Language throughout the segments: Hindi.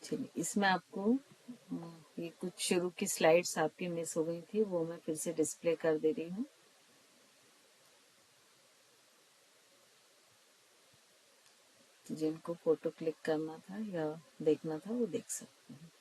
चलिए, इसमें आपको ये कुछ शुरू की स्लाइड्स आपकी मिस हो गई थी, वो मैं फिर से डिस्प्ले कर दे रही हूँ। जिनको फोटो क्लिक करना था या देखना था वो देख सकते हैं।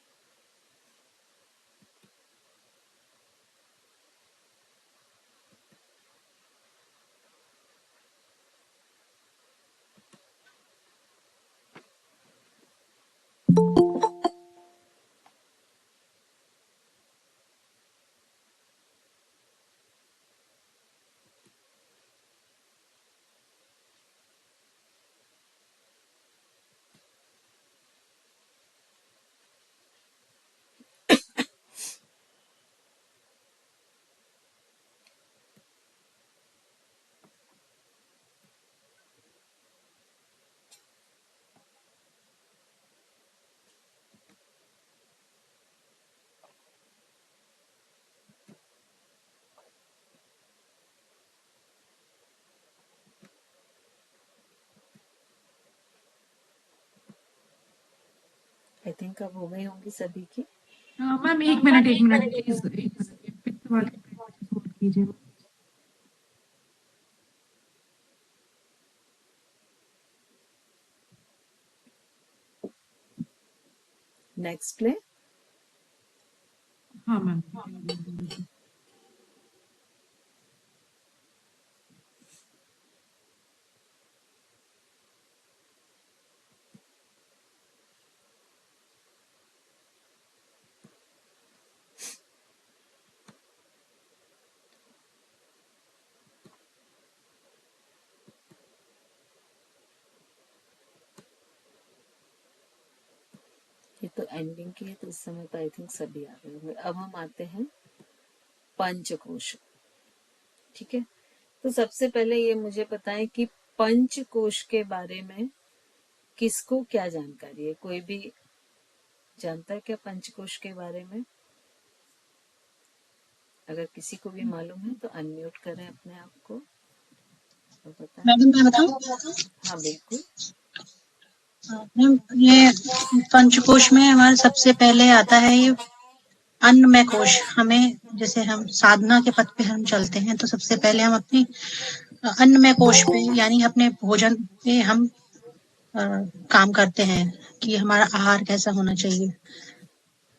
आई थिंक अब हो गई होंगी सभी की। मैम एक मिनट प्लीज, पिक्चर वाले होल्ड कीजिए। Next play. हाँ मैम। ये तो एंडिंग की है, तो इस समय तो आई थिंक सभी आ गए होंगे। अब हम आते हैं पंचकोश। ठीक है, तो सबसे पहले ये मुझे बताएं कि पंचकोश के बारे में किसको क्या जानकारी है। कोई भी जानता है क्या पंचकोश के बारे में? अगर किसी को भी मालूम है तो अनम्यूट करें अपने आप को और बताएं। मैडम मैं बताऊं? हाँ बिल्कुल। मैम ये पंचकोश में हमारे सबसे पहले आता है ये अन्नमय कोश। हमें जैसे हम साधना के पथ पे हम चलते हैं तो सबसे पहले हम अपनी अन्नमय कोश पे यानी अपने भोजन पे हम काम करते हैं कि हमारा आहार कैसा होना चाहिए।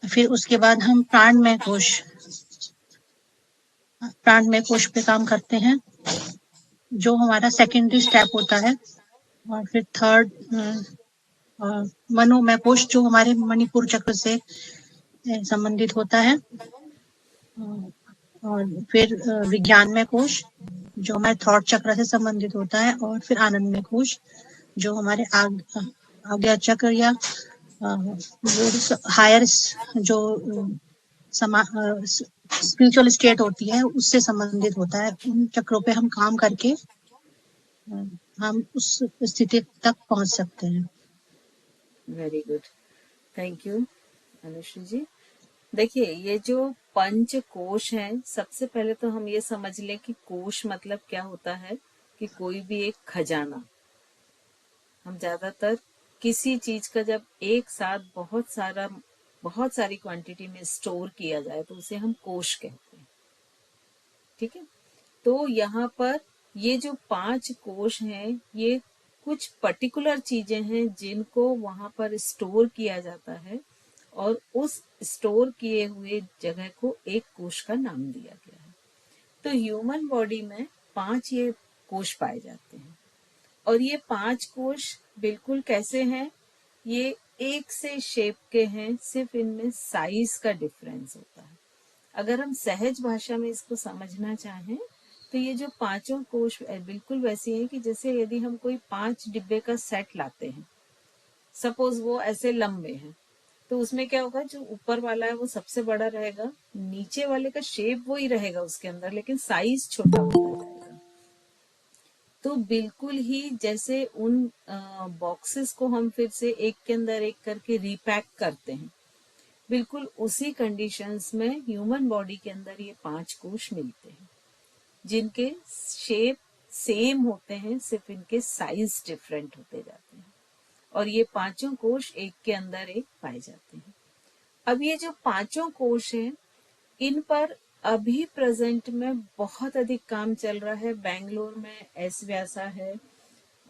फिर उसके बाद हम प्राणमय कोश पे काम करते हैं, जो हमारा सेकेंडरी स्टेप होता है। और फिर थर्ड मनोमय कोश, जो हमारे मणिपुर चक्र से संबंधित होता है। और फिर विज्ञानमय कोश, जो हमारे थॉट चक्र से संबंधित होता है। और फिर आनंदमय कोश, जो हमारे आज्ञा चक्र या हायर जो स्पिरिचुअल स्टेट होती है उससे संबंधित होता है। उन चक्रों पे हम काम करके हम उस स्थिति तक पहुंच सकते हैं। Very good, thank you Anushri ji. देखिए, ये जो पंच कोश है, सबसे पहले तो हम ये समझ लें कि कोश मतलब क्या होता है कि कोई भी एक खजाना। हम ज्यादातर किसी चीज का जब एक साथ बहुत सारी क्वांटिटी में स्टोर किया जाए तो उसे हम कोश कहते हैं। ठीक है, तो यहाँ पर ये जो 5 कोश हैं, ये कुछ पर्टिकुलर चीजें हैं जिनको वहां पर स्टोर किया जाता है और उस स्टोर किए हुए जगह को एक कोश का नाम दिया गया है। तो ह्यूमन बॉडी में 5 ये कोश पाए जाते हैं और ये 5 कोश बिल्कुल कैसे हैं? ये एक से शेप के हैं, सिर्फ इनमें साइज का डिफरेंस होता है। अगर हम सहज भाषा में इसको समझना चाहें तो ये जो पांचों कोश बिल्कुल वैसी हैं कि जैसे यदि हम कोई 5 डिब्बे का सेट लाते हैं, सपोज वो ऐसे लंबे हैं, तो उसमें क्या होगा, जो ऊपर वाला है वो सबसे बड़ा रहेगा, नीचे वाले का शेप वही रहेगा उसके अंदर, लेकिन साइज छोटा होता जाएगा। तो बिल्कुल ही जैसे उन बॉक्सेस को हम फिर से एक के अंदर एक करके रीपैक करते हैं, बिल्कुल उसी कंडीशंस में ह्यूमन बॉडी के अंदर ये 5 कोश मिलते हैं जिनके शेप सेम होते हैं, सिर्फ इनके साइज डिफरेंट होते जाते हैं। और ये पांचों कोश एक के अंदर एक पाए जाते हैं। अब ये जो पांचों कोश हैं, इन पर अभी प्रेजेंट में बहुत अधिक काम चल रहा है। बेंगलोर में एस व्यासा है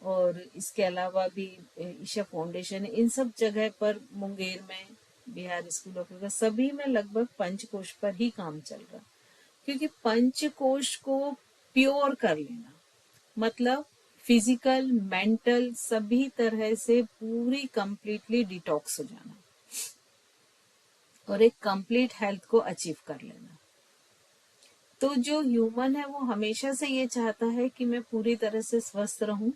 और इसके अलावा भी ईशा फाउंडेशन है। इन सब जगह पर, मुंगेर में बिहार स्कूल ऑफ योगा, सभी में लगभग पंचकोश पर ही काम चल रहा, क्योंकि पंचकोश को प्योर कर लेना मतलब फिजिकल, मेंटल, सभी तरह से पूरी कंप्लीटली डिटॉक्स हो जाना और एक कंप्लीट हेल्थ को अचीव कर लेना। तो जो ह्यूमन है वो हमेशा से ये चाहता है कि मैं पूरी तरह से स्वस्थ रहूं,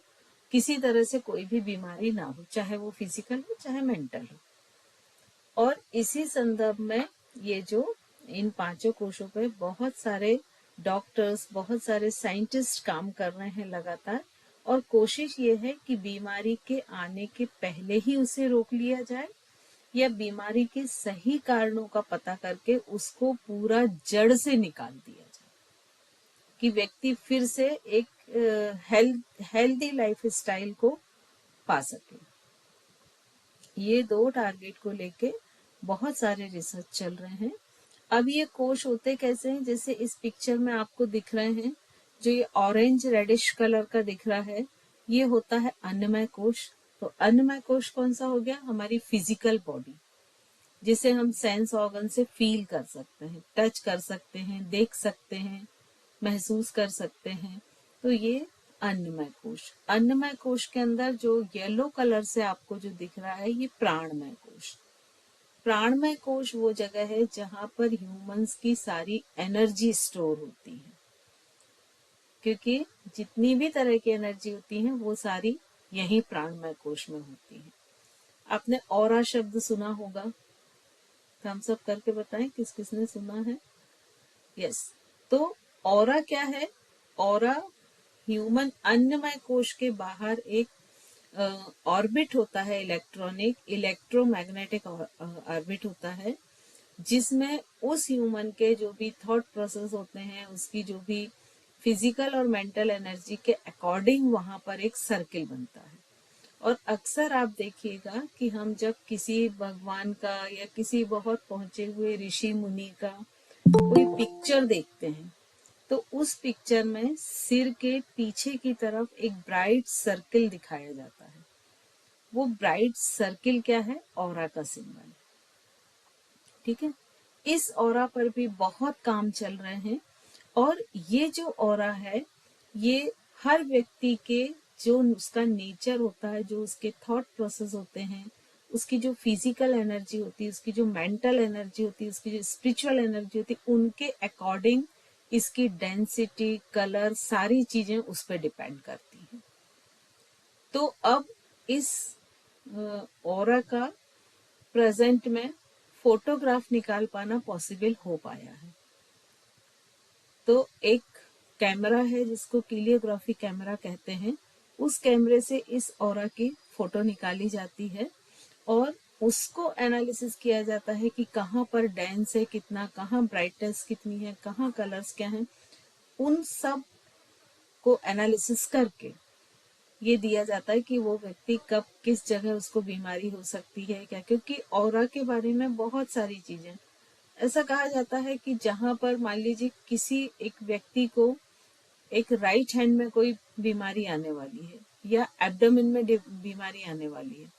किसी तरह से कोई भी बीमारी ना हो, चाहे वो फिजिकल हो चाहे मेंटल हो। और इसी संदर्भ में ये जो इन पांचों कोशों पे बहुत सारे डॉक्टर्स, बहुत सारे साइंटिस्ट काम कर रहे हैं लगातार, और कोशिश ये है कि बीमारी के आने के पहले ही उसे रोक लिया जाए या बीमारी के सही कारणों का पता करके उसको पूरा जड़ से निकाल दिया जाए कि व्यक्ति फिर से एक हेल्दी लाइफ स्टाइल को पा सके। ये दो टारगेट को लेके बहुत सारे रिसर्च चल रहे हैं। अब ये कोश होते कैसे हैं, जैसे इस पिक्चर में आपको दिख रहे हैं, जो ये ऑरेंज रेडिश कलर का दिख रहा है, ये होता है अन्नमय कोश। तो अन्नमय कोश कौन सा हो गया? हमारी फिजिकल बॉडी, जिसे हम सेंस ऑर्गन से फील कर सकते हैं, टच कर सकते हैं, देख सकते हैं, महसूस कर सकते हैं। तो ये अन्नमय कोश। अन्नमय कोश के अंदर जो येलो कलर से आपको जो दिख रहा है, ये प्राणमय कोश। प्राणमय कोश वो जगह है जहां पर ह्यूमंस की सारी एनर्जी स्टोर होती है, क्योंकि जितनी भी तरह की एनर्जी होती है वो सारी यही प्राणमय कोश में होती है। आपने ऑरा शब्द सुना होगा, हम सब करके बताएं किस किसने सुना है। यस, तो ऑरा क्या है? ऑरा ह्यूमन अन्नमय कोश के बाहर एक ऑर्बिट होता है, इलेक्ट्रोमैग्नेटिक ऑर्बिट होता है, जिसमें उस ह्यूमन के जो भी थॉट प्रोसेस होते हैं, उसकी जो भी फिजिकल और मेंटल एनर्जी के अकॉर्डिंग वहां पर एक सर्किल बनता है। और अक्सर आप देखिएगा कि हम जब किसी भगवान का या किसी बहुत पहुंचे हुए ऋषि मुनि का कोई पिक्चर देखते हैं, तो उस पिक्चर में सिर के पीछे की तरफ एक ब्राइट सर्किल दिखाया जाता है। वो ब्राइट सर्किल क्या है? ऑरा का सिंबल। ठीक है, इस ऑरा पर भी बहुत काम चल रहे हैं। और ये जो ऑरा है, ये हर व्यक्ति के जो उसका नेचर होता है, जो उसके थॉट प्रोसेस होते हैं, उसकी जो फिजिकल एनर्जी होती है, उसकी जो मेंटल एनर्जी होती है, उसकी जो स्पिरिचुअल एनर्जी होती है, उनके अकॉर्डिंग इसकी डेंसिटी, कलर, सारी चीजें उस पर डिपेंड करती हैं। तो अब इस ऑरा का प्रेजेंट में फोटोग्राफ निकाल पाना पॉसिबल हो पाया है। तो एक कैमरा है जिसको कीलियोग्राफी कैमरा कहते हैं, उस कैमरे से इस ऑरा की फोटो निकाली जाती है और उसको एनालिसिस किया जाता है कि कहाँ पर डेंस है कितना, कहाँ ब्राइटनेस कितनी है, कहाँ कलर्स क्या हैं। उन सब को एनालिसिस करके ये दिया जाता है कि वो व्यक्ति कब किस जगह उसको बीमारी हो सकती है क्या, क्योंकि ऑरा के बारे में बहुत सारी चीजें, ऐसा कहा जाता है कि जहां पर मान लीजिए किसी एक व्यक्ति को एक राइट हैंड में कोई बीमारी आने वाली है या एब्डोमेन में बीमारी आने वाली है,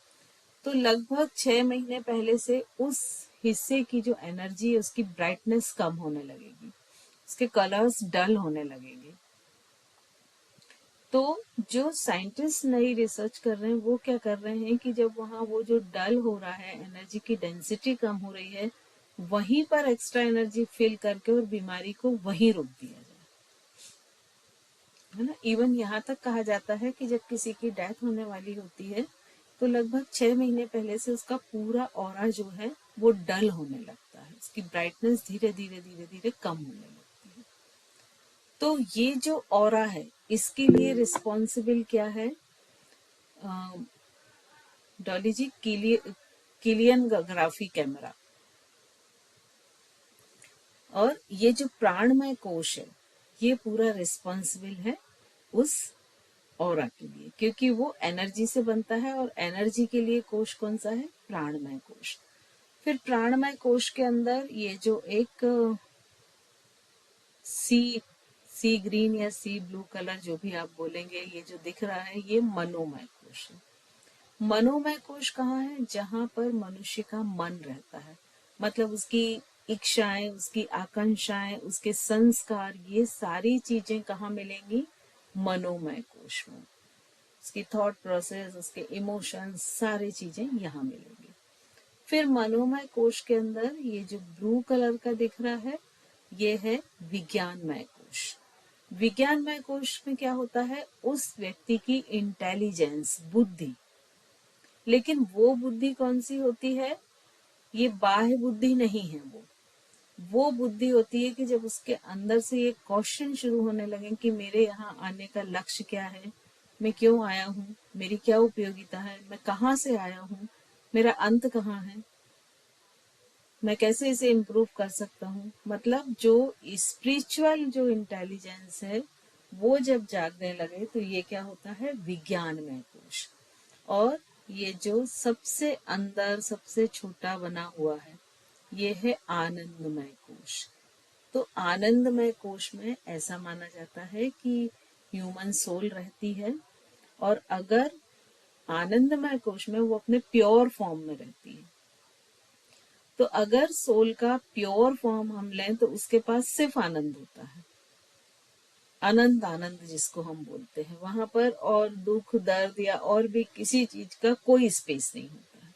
तो लगभग 6 महीने पहले से उस हिस्से की जो एनर्जी है उसकी ब्राइटनेस कम होने लगेगी, उसके कलर्स डल होने लगेंगे। तो जो साइंटिस्ट नई रिसर्च कर रहे हैं वो क्या कर रहे हैं कि जब वहां वो जो डल हो रहा है, एनर्जी की डेंसिटी कम हो रही है, वहीं पर एक्स्ट्रा एनर्जी फिल करके और बीमारी को वहीं रोक दिया जाए, है ना। इवन यहाँ तक कहा जाता है कि जब किसी की डेथ होने वाली होती है तो लगभग 6 महीने पहले से उसका पूरा ऑरा जो है वो डल होने लगता है, उसकी ब्राइटनेस धीरे धीरे धीरे धीरे कम होने लगती है। तो ये जो ऑरा है इसके लिए रिस्पॉन्सिबल क्या है? डॉली जी, किलियनग्राफी कैमरा। और ये जो प्राणमय कोश है ये पूरा रिस्पॉन्सिबल है उस ऑरा के लिए, क्योंकि वो एनर्जी से बनता है और एनर्जी के लिए कोश कौन सा है? प्राणमय कोश। फिर प्राणमय कोश के अंदर ये जो एक सी ग्रीन या सी ब्लू कलर जो भी आप बोलेंगे, ये जो दिख रहा है ये मनोमय कोश है। मनोमय कोश कहाँ है? जहां पर मनुष्य का मन रहता है, मतलब उसकी इच्छाएं, उसकी आकांक्षाएं, उसके संस्कार, ये सारी चीजें कहाँ मिलेंगी? मनोमय कोश में। उसकी थॉट प्रोसेस, उसके इमोशंस, सारी चीजें यहाँ मिलेंगी। फिर मनोमय कोश के अंदर ये जो ब्लू कलर का दिख रहा है ये है विज्ञानमय कोश। विज्ञानमय कोश में क्या होता है? उस व्यक्ति की इंटेलिजेंस, बुद्धि। लेकिन वो बुद्धि कौन सी होती है? ये बाह्य बुद्धि नहीं है। वो बुद्धि होती है कि जब उसके अंदर से ये क्वेश्चन शुरू होने लगे कि मेरे यहाँ आने का लक्ष्य क्या है, मैं क्यों आया हूँ, मेरी क्या उपयोगिता है, मैं कहाँ से आया हूँ, मेरा अंत कहाँ है, मैं कैसे इसे इम्प्रूव कर सकता हूँ। मतलब जो स्पिरिचुअल जो इंटेलिजेंस है वो जब जागने लगे तो ये क्या होता है? विज्ञानमय कोश। और ये जो सबसे अंदर सबसे छोटा बना हुआ है ये है आनंदमय कोश। तो आनंदमय कोश में ऐसा माना जाता है कि ह्यूमन सोल रहती है, और अगर आनंदमय कोश में वो अपने प्योर फॉर्म में रहती है। तो अगर सोल का प्योर फॉर्म हम लें तो उसके पास सिर्फ आनंद होता है, अनंत आनंद जिसको हम बोलते हैं। वहां पर और दुख, दर्द या और भी किसी चीज का कोई स्पेस नहीं होता है।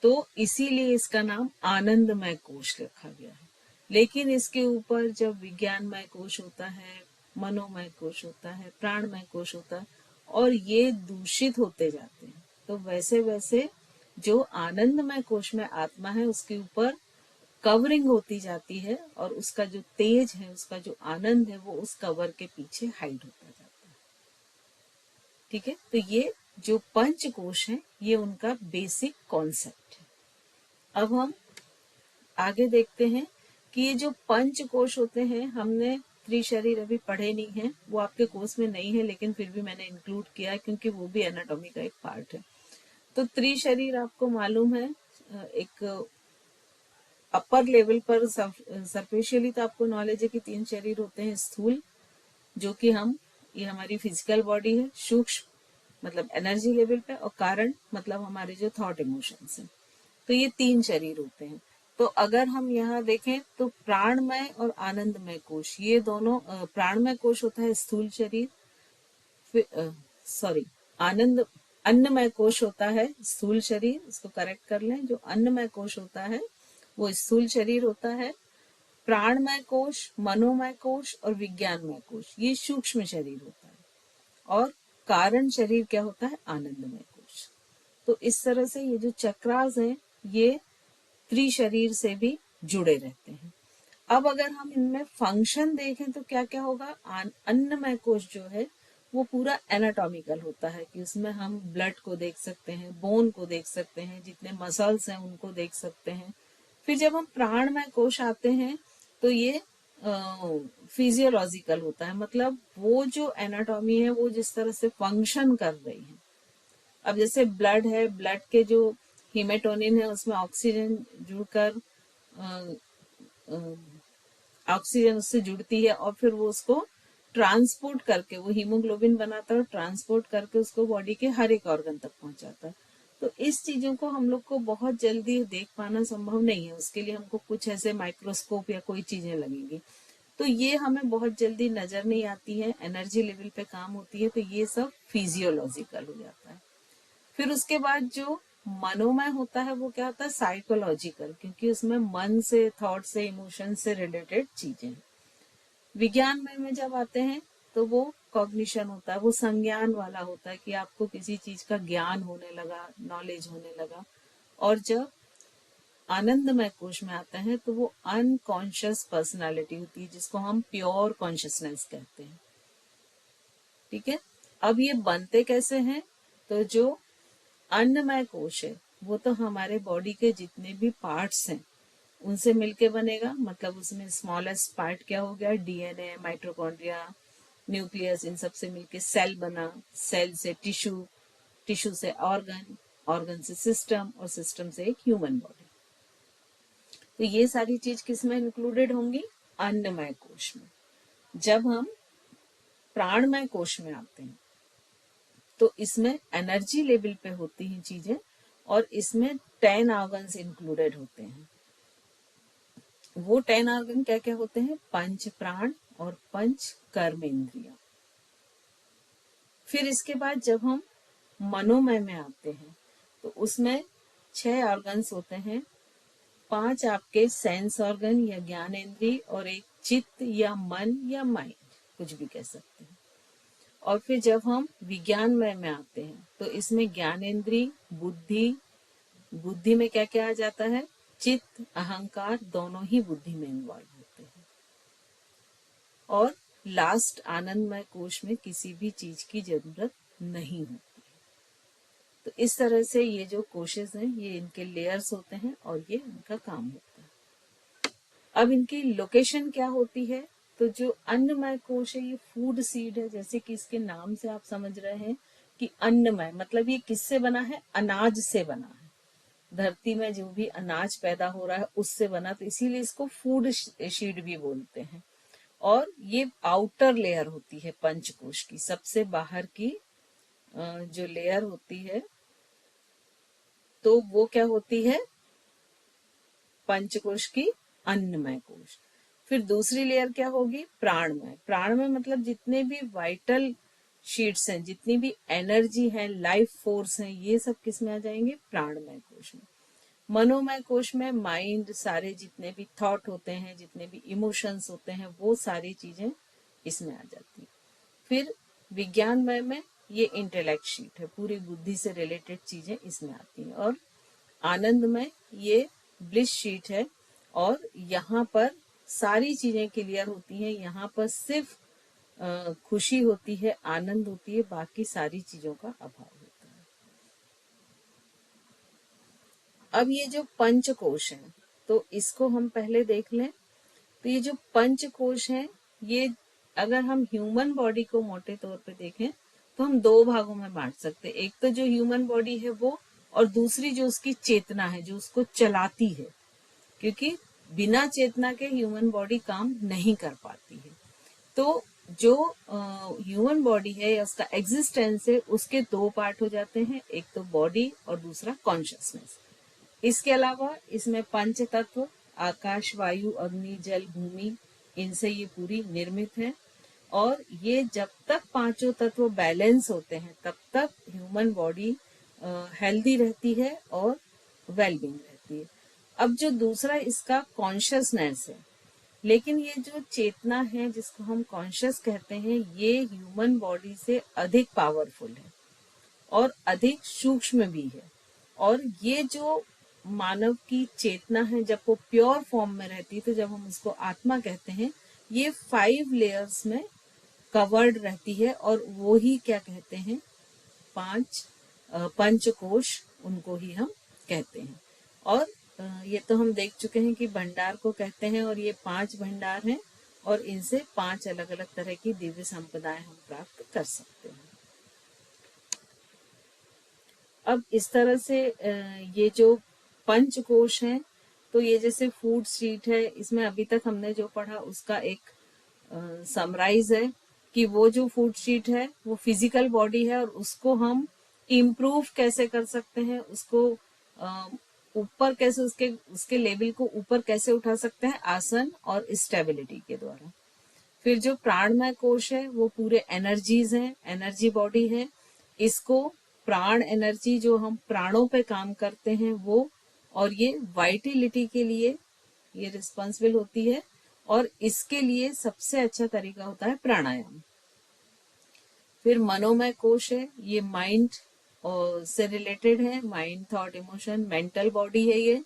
तो इसीलिए इसका नाम आनंदमय कोश रखा गया है। लेकिन इसके ऊपर जब विज्ञानमय कोश होता है, मनोमय कोश होता है, प्राणमय कोश होता है, और ये दूषित होते जाते हैं, तो वैसे वैसे जो आनंदमय कोश में आत्मा है उसके ऊपर कवरिंग होती जाती है, और उसका जो तेज है, उसका जो आनंद है, वो उस कवर के पीछे हाइड होता जाता है। ठीक है, तो ये जो पंच कोश है ये उनका बेसिक कॉन्सेप्ट है। अब हम आगे देखते हैं कि ये जो पंच कोश होते हैं, हमने त्रिशरीर अभी पढ़े नहीं है, वो आपके कोर्स में नहीं है, लेकिन फिर भी मैंने इंक्लूड किया है क्योंकि वो भी एनाटॉमी का एक पार्ट है। तो त्रिशरीर आपको मालूम है, एक अपर लेवल पर सरफेशियली तो आपको नॉलेज है कि 3 शरीर होते हैं। स्थूल, जो कि ये हमारी फिजिकल बॉडी है। सूक्ष्म मतलब एनर्जी लेवल पे, और कारण मतलब हमारे जो थॉट इमोशंस हैं। तो ये 3 शरीर होते हैं। तो अगर हम यहाँ देखें तो प्राणमय और आनंदमय कोश, ये दोनों, प्राणमय कोश होता है स्थूल शरीर, सॉरी, आनंद अन्नमय कोश होता है स्थूल शरीर, इसको करेक्ट कर लें। जो अन्नमय कोश होता है वो स्थूल शरीर होता है। प्राणमय कोश, मनोमय कोश और विज्ञानमय कोश ये सूक्ष्म शरीर होता है। और कारण शरीर क्या होता है? आनंदमय कोश। तो इस तरह से ये जो चक्रास हैं ये त्रिशरीर से भी जुड़े रहते हैं। अब अगर हम इनमें फंक्शन देखें तो क्या क्या होगा? अन्नमय कोश जो है वो पूरा एनाटॉमिकल होता है, कि उसमें हम ब्लड को देख सकते हैं, बोन को देख सकते हैं, जितने मसल्स हैं उनको देख सकते हैं। फिर जब हम प्राणमय कोश आते हैं तो ये फिजियोलॉजिकल होता है, मतलब वो जो एनाटॉमी है वो जिस तरह से फंक्शन कर रही है। अब जैसे ब्लड है, ब्लड के जो हीमेटोनिन है उसमें ऑक्सीजन जुड़कर ऑक्सीजन उससे जुड़ती है, और फिर वो उसको ट्रांसपोर्ट करके, वो हीमोग्लोबिन बनाता है और ट्रांसपोर्ट करके उसको बॉडी के हर एक ऑर्गन तक पहुंचाता है। तो इस चीजों को हम लोग को बहुत जल्दी देख पाना संभव नहीं है, उसके लिए हमको कुछ ऐसे माइक्रोस्कोप या कोई चीजें लगेंगी। तो ये हमें बहुत जल्दी नजर नहीं आती है, एनर्जी लेवल पे काम होती है, तो ये सब फिजियोलॉजिकल हो जाता है। फिर उसके बाद जो मनोमय होता है वो क्या होता है? साइकोलॉजिकल, क्योंकि उसमें मन से, थॉट से, इमोशन से रिलेटेड चीजें हैं। विज्ञानमय में जब आते हैं तो वो कॉग्निशन होता है, वो संज्ञान वाला होता है कि आपको किसी चीज का ज्ञान होने लगा, नॉलेज होने लगा। और जब आनंदमय कोश में आता है तो वो अनकॉन्शियस पर्सनालिटी होती है, जिसको हम प्योर कॉन्शियसनेस कहते हैं। ठीक है, अब ये बनते कैसे हैं? तो जो अन्नमय कोश है वो तो हमारे बॉडी के जितने भी पार्ट्स हैं उनसे मिलके बनेगा, मतलब उसमें स्मॉलेस्ट पार्ट क्या हो गया? डीएनए, माइटोकॉन्ड्रिया, न्यूक्लियस, इन सब से मिलके सेल बना, सेल से टिश्यू, टिश्यू से ऑर्गन, ऑर्गन से सिस्टम और सिस्टम से एक ह्यूमन बॉडी। तो ये सारी चीज किसमें इंक्लूडेड होंगी? अन्नमय कोश में। जब हम प्राणमय कोश में आते हैं तो इसमें एनर्जी लेवल पे होती हैं चीजें, और इसमें 10 ऑर्गन्स इंक्लूडेड होते हैं। वो 10 ऑर्गन क्या क्या होते हैं? पंच प्राण और पंच कर्म इंद्रिया। फिर इसके बाद जब हम मनोमय में आते हैं तो उसमें 6 ऑर्गन्स होते हैं, 5 आपके सेंस ऑर्गन या ज्ञानेंद्रिय, और एक चित्त या मन या माइंड, कुछ भी कह सकते हैं। और फिर जब हम विज्ञानमय में आते हैं तो इसमें ज्ञानेंद्रिय, बुद्धि, बुद्धि में क्या क्या आ जाता है? चित्त, अहंकार, दोनों ही बुद्धि में इन्वॉल्व होते हैं। और लास्ट आनंदमय कोश में किसी भी चीज की जरूरत नहीं होती। तो इस तरह से ये जो कोशेस हैं ये इनके लेयर्स होते हैं और ये इनका काम होता है। अब इनकी लोकेशन क्या होती है? तो जो अन्नमय कोश है ये फूड सीड है, जैसे कि इसके नाम से आप समझ रहे हैं कि अन्नमय मतलब ये किससे बना है? अनाज से बना है। धरती में जो भी अनाज पैदा हो रहा है उससे बना, तो इसीलिए इसको फूड सीड भी बोलते हैं। और ये आउटर लेयर होती है पंचकोश की, सबसे बाहर की जो लेयर होती है तो वो क्या होती है? पंचकोश की अन्नमय कोश। फिर दूसरी लेयर क्या होगी? प्राणमय। प्राणमय मतलब जितने भी वाइटल शीट्स हैं, जितनी भी एनर्जी है, लाइफ फोर्स है, ये सब किस में आ जाएंगे? प्राणमय कोश में। मनोमय कोश में माइंड, सारे जितने भी थॉट होते हैं, जितने भी इमोशंस होते हैं, वो सारी चीजें इसमें आ जाती है। फिर विज्ञानमय में ये इंटेलेक्ट शीट है, पूरी बुद्धि से रिलेटेड चीजें इसमें आती हैं। और आनंदमय ये ब्लिस शीट है, और यहाँ पर सारी चीजें क्लियर होती हैं। यहाँ पर सिर्फ खुशी होती है, आनंद होती है, बाकी सारी चीजों का अभाव होता है। अब ये जो पंचकोश है तो इसको हम पहले देख लें। तो ये जो पंचकोश है ये अगर हम ह्यूमन बॉडी को मोटे तौर पे देखें तो हम 2 भागों में बांट सकते हैं। एक तो जो ह्यूमन बॉडी है वो, और दूसरी जो उसकी चेतना है, जो उसको चलाती है, क्योंकि बिना चेतना के ह्यूमन बॉडी काम नहीं कर पाती है। तो जो ह्यूमन बॉडी है या उसका एग्जिस्टेंस है उसके 2 पार्ट हो जाते हैं, एक तो बॉडी और दूसरा कॉन्शियसनेस। इसके अलावा इसमें पंच तत्व आकाश, वायु, अग्नि, जल, भूमि, इनसे ये पूरी निर्मित है। और ये जब तक पांचों तत्व बैलेंस होते हैं तब तक ह्यूमन बॉडी हेल्दी रहती है और वेलबींग रहती है। अब जो दूसरा इसका कॉन्शियसनेस है, लेकिन ये जो चेतना है जिसको हम कॉन्शियस कहते हैं, ये ह्यूमन बॉडी से अधिक पावरफुल है और अधिक सूक्ष्म भी है। और ये जो मानव की चेतना है जब वो प्योर फॉर्म में रहती है, तो जब हम उसको आत्मा कहते हैं, ये 5 लेयर्स में कवर्ड रहती है, और वो ही क्या कहते हैं? 5 पंचकोश, उनको ही हम कहते हैं। और ये तो हम देख चुके हैं कि भंडार को कहते हैं, और ये 5 भंडार हैं, और इनसे 5 अलग अलग तरह की दिव्य संपदाएं हम प्राप्त कर सकते हैं। अब इस तरह से ये जो पंचकोश हैं, तो ये जैसे फूड स्ट्रीट है, इसमें अभी तक हमने जो पढ़ा उसका एक समराइज है कि वो जो फूड स्ट्रीट है वो फिजिकल बॉडी है, और उसको हम इम्प्रूव कैसे कर सकते हैं, उसको ऊपर कैसे उसके लेवल को ऊपर कैसे उठा सकते हैं? आसन और स्टेबिलिटी के द्वारा। फिर जो प्राणमय कोश है वो पूरे एनर्जीज हैं, एनर्जी बॉडी है। इसको प्राण एनर्जी, जो हम प्राणों पे काम करते हैं वो, और ये वाइटिलिटी के लिए ये रिस्पॉन्सिबल होती है, और इसके लिए सबसे अच्छा तरीका होता है प्राणायाम। फिर मनोमय कोश है, ये माइंड से रिलेटेड है, mind, thought, emotion, mental body है ये।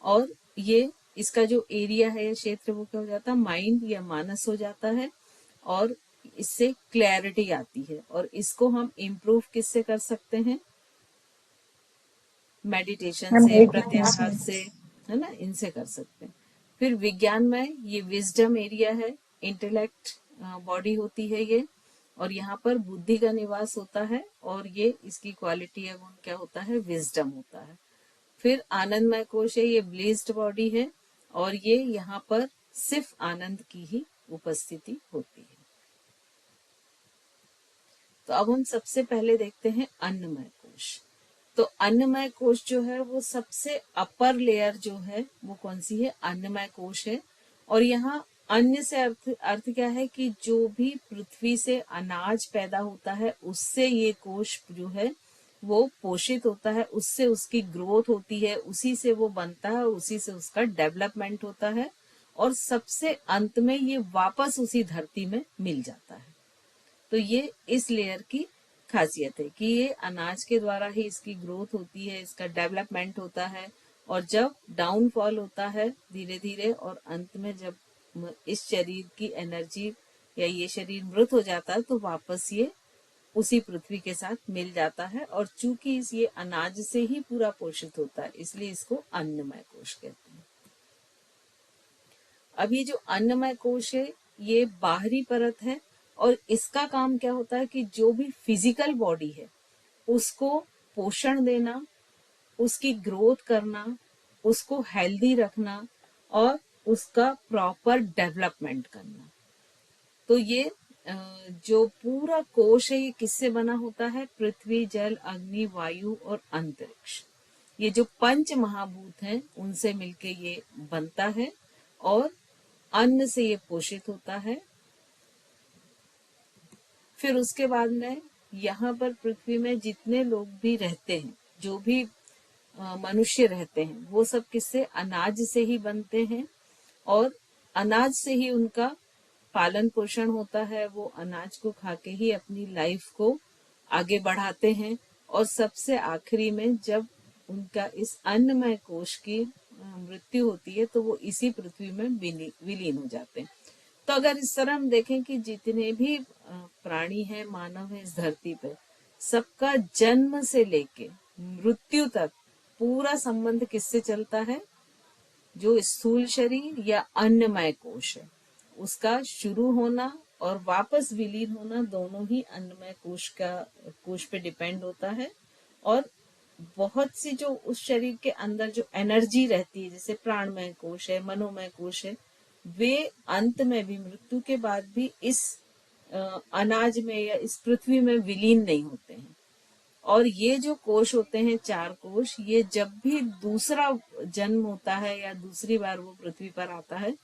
और ये इसका जो एरिया है, क्षेत्र, वो क्या हो जाता है? माइंड या मानस हो जाता है, और इससे क्लैरिटी आती है। और इसको हम इम्प्रूव किससे कर सकते हैं? मेडिटेशन से, प्रत्याहार से, है ना, इनसे कर सकते हैं। फिर विज्ञान में ये विजडम एरिया है, इंटेलेक्ट बॉडी होती है ये। और यहाँ पर बुद्धि का निवास होता है, और ये इसकी क्वालिटी या गुण क्या होता है, विजडम होता है। फिर आनंदमय कोश है, ये ब्लेस्ड बॉडी है, और ये यहाँ पर सिर्फ आनंद की ही उपस्थिति होती है। तो अब हम सबसे पहले देखते हैं अन्नमय कोश। तो अन्नमय कोश जो है वो सबसे अपर लेयर जो है वो कौन सी है, अन्नमय कोश है। और यहाँ अन्न से अर्थ क्या है कि जो भी पृथ्वी से अनाज पैदा होता है उससे ये कोश जो है वो पोषित होता है, उससे उसकी ग्रोथ होती है, उसी से वो बनता है, उसी से उसका डेवलपमेंट होता है, और सबसे अंत में ये वापस उसी धरती में मिल जाता है। तो ये इस लेयर की खासियत है कि ये अनाज के द्वारा ही इसकी ग्रोथ होती है, इसका डेवलपमेंट होता है, और जब डाउनफॉल होता है धीरे धीरे, और अंत में जब इस शरीर की एनर्जी या ये शरीर मृत हो जाता है तो वापस ये उसी पृथ्वी के साथ मिल जाता है। और चूंकि ये अनाज से ही पूरा पोषित होता है इसलिए इसको अन्नमय कोश कहते हैं। अब ये जो अन्नमय कोश है ये बाहरी परत है, और इसका काम क्या होता है कि जो भी फिजिकल बॉडी है उसको पोषण देना, उसकी ग्रोथ करना, उसको हेल्दी रखना, और उसका प्रॉपर डेवलपमेंट करना। तो ये जो पूरा कोश है ये किससे बना होता है, पृथ्वी, जल, अग्नि, वायु और अंतरिक्ष, ये जो पंच महाभूत हैं उनसे मिलके ये बनता है, और अन्न से ये पोषित होता है। फिर उसके बाद में यहाँ पर पृथ्वी में जितने लोग भी रहते हैं, जो भी मनुष्य रहते हैं, वो सब किससे, अनाज से ही बनते हैं, और अनाज से ही उनका पालन पोषण होता है। वो अनाज को खा के ही अपनी लाइफ को आगे बढ़ाते हैं, और सबसे आखिरी में जब उनका इस अन्नमय कोश की मृत्यु होती है तो वो इसी पृथ्वी में विलीन हो जाते हैं। तो अगर इस तरह हम देखें कि जितने भी प्राणी हैं, मानव है इस धरती पे, सबका जन्म से लेके मृत्यु तक पूरा संबंध किससे चलता है, जो स्थूल शरीर या अन्नमय कोश है उसका शुरू होना और वापस विलीन होना दोनों ही अन्नमय कोश पे डिपेंड होता है। और बहुत सी जो उस शरीर के अंदर जो एनर्जी रहती है, जैसे प्राणमय कोश है, मनोमय कोश है, वे अंत में भी, मृत्यु के बाद भी इस अनाज में या इस पृथ्वी में विलीन नहीं होते हैं। और ये जो कोश होते हैं, चार कोश, ये जब भी दूसरा जन्म होता है या दूसरी बार वो पृथ्वी पर आता है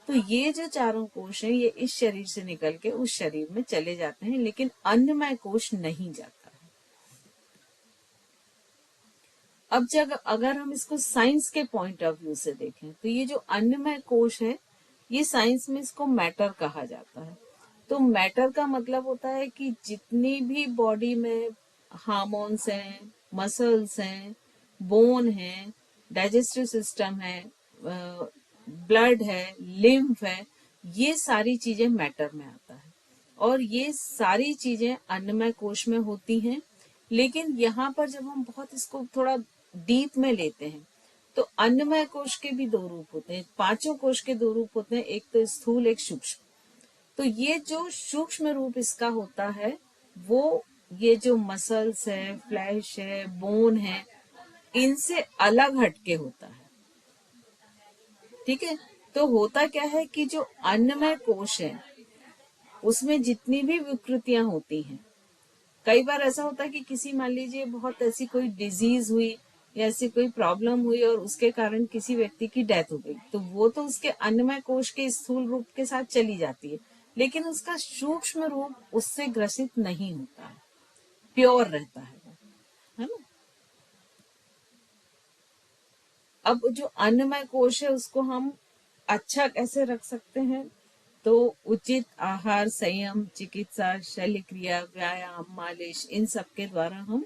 तो ये जो चारों कोश हैं ये इस शरीर से निकल के उस शरीर में चले जाते हैं, लेकिन अन्नमय कोश नहीं जाता है। अब जब अगर हम इसको साइंस के पॉइंट ऑफ व्यू से देखें तो ये जो अन्नमय कोश है ये साइंस में इसको मैटर कहा जाता है। तो मैटर का मतलब होता है कि जितनी भी बॉडी में हार्मोन्स हैं, मसल्स हैं, बोन है, डाइजेस्टिव सिस्टम है, ब्लड है, लिम्फ है, ये सारी चीजें मैटर में आता है, और ये सारी चीजें अन्नमय कोश में होती हैं। लेकिन यहाँ पर जब हम बहुत इसको थोड़ा डीप में लेते हैं तो अन्नमय कोश के भी दो रूप होते हैं, पांचों कोश के दो रूप होते हैं, एक तो स्थूल, एक सूक्ष्म। तो ये जो सूक्ष्म रूप इसका होता है वो ये जो मसल्स है, फ्लैश है, बोन है, इनसे अलग हटके होता है। ठीक है, तो होता क्या है कि जो अन्नमय कोश है उसमें जितनी भी विकृतियां होती हैं, कई बार ऐसा होता है कि किसी, मान लीजिए बहुत ऐसी कोई डिजीज हुई या ऐसी कोई प्रॉब्लम हुई और उसके कारण किसी व्यक्ति की डेथ हो गई, तो वो तो उसके अन्नमय कोश के स्थूल रूप के साथ चली जाती है, लेकिन उसका सूक्ष्म रूप उससे ग्रसित नहीं होता है, प्योर रहता है वो, है ना। अब जो अन्नमय कोश है उसको हम अच्छा कैसे रख सकते हैं, तो उचित आहार, संयम, चिकित्सा, शल्य क्रिया, व्यायाम, मालिश, इन सब के द्वारा हम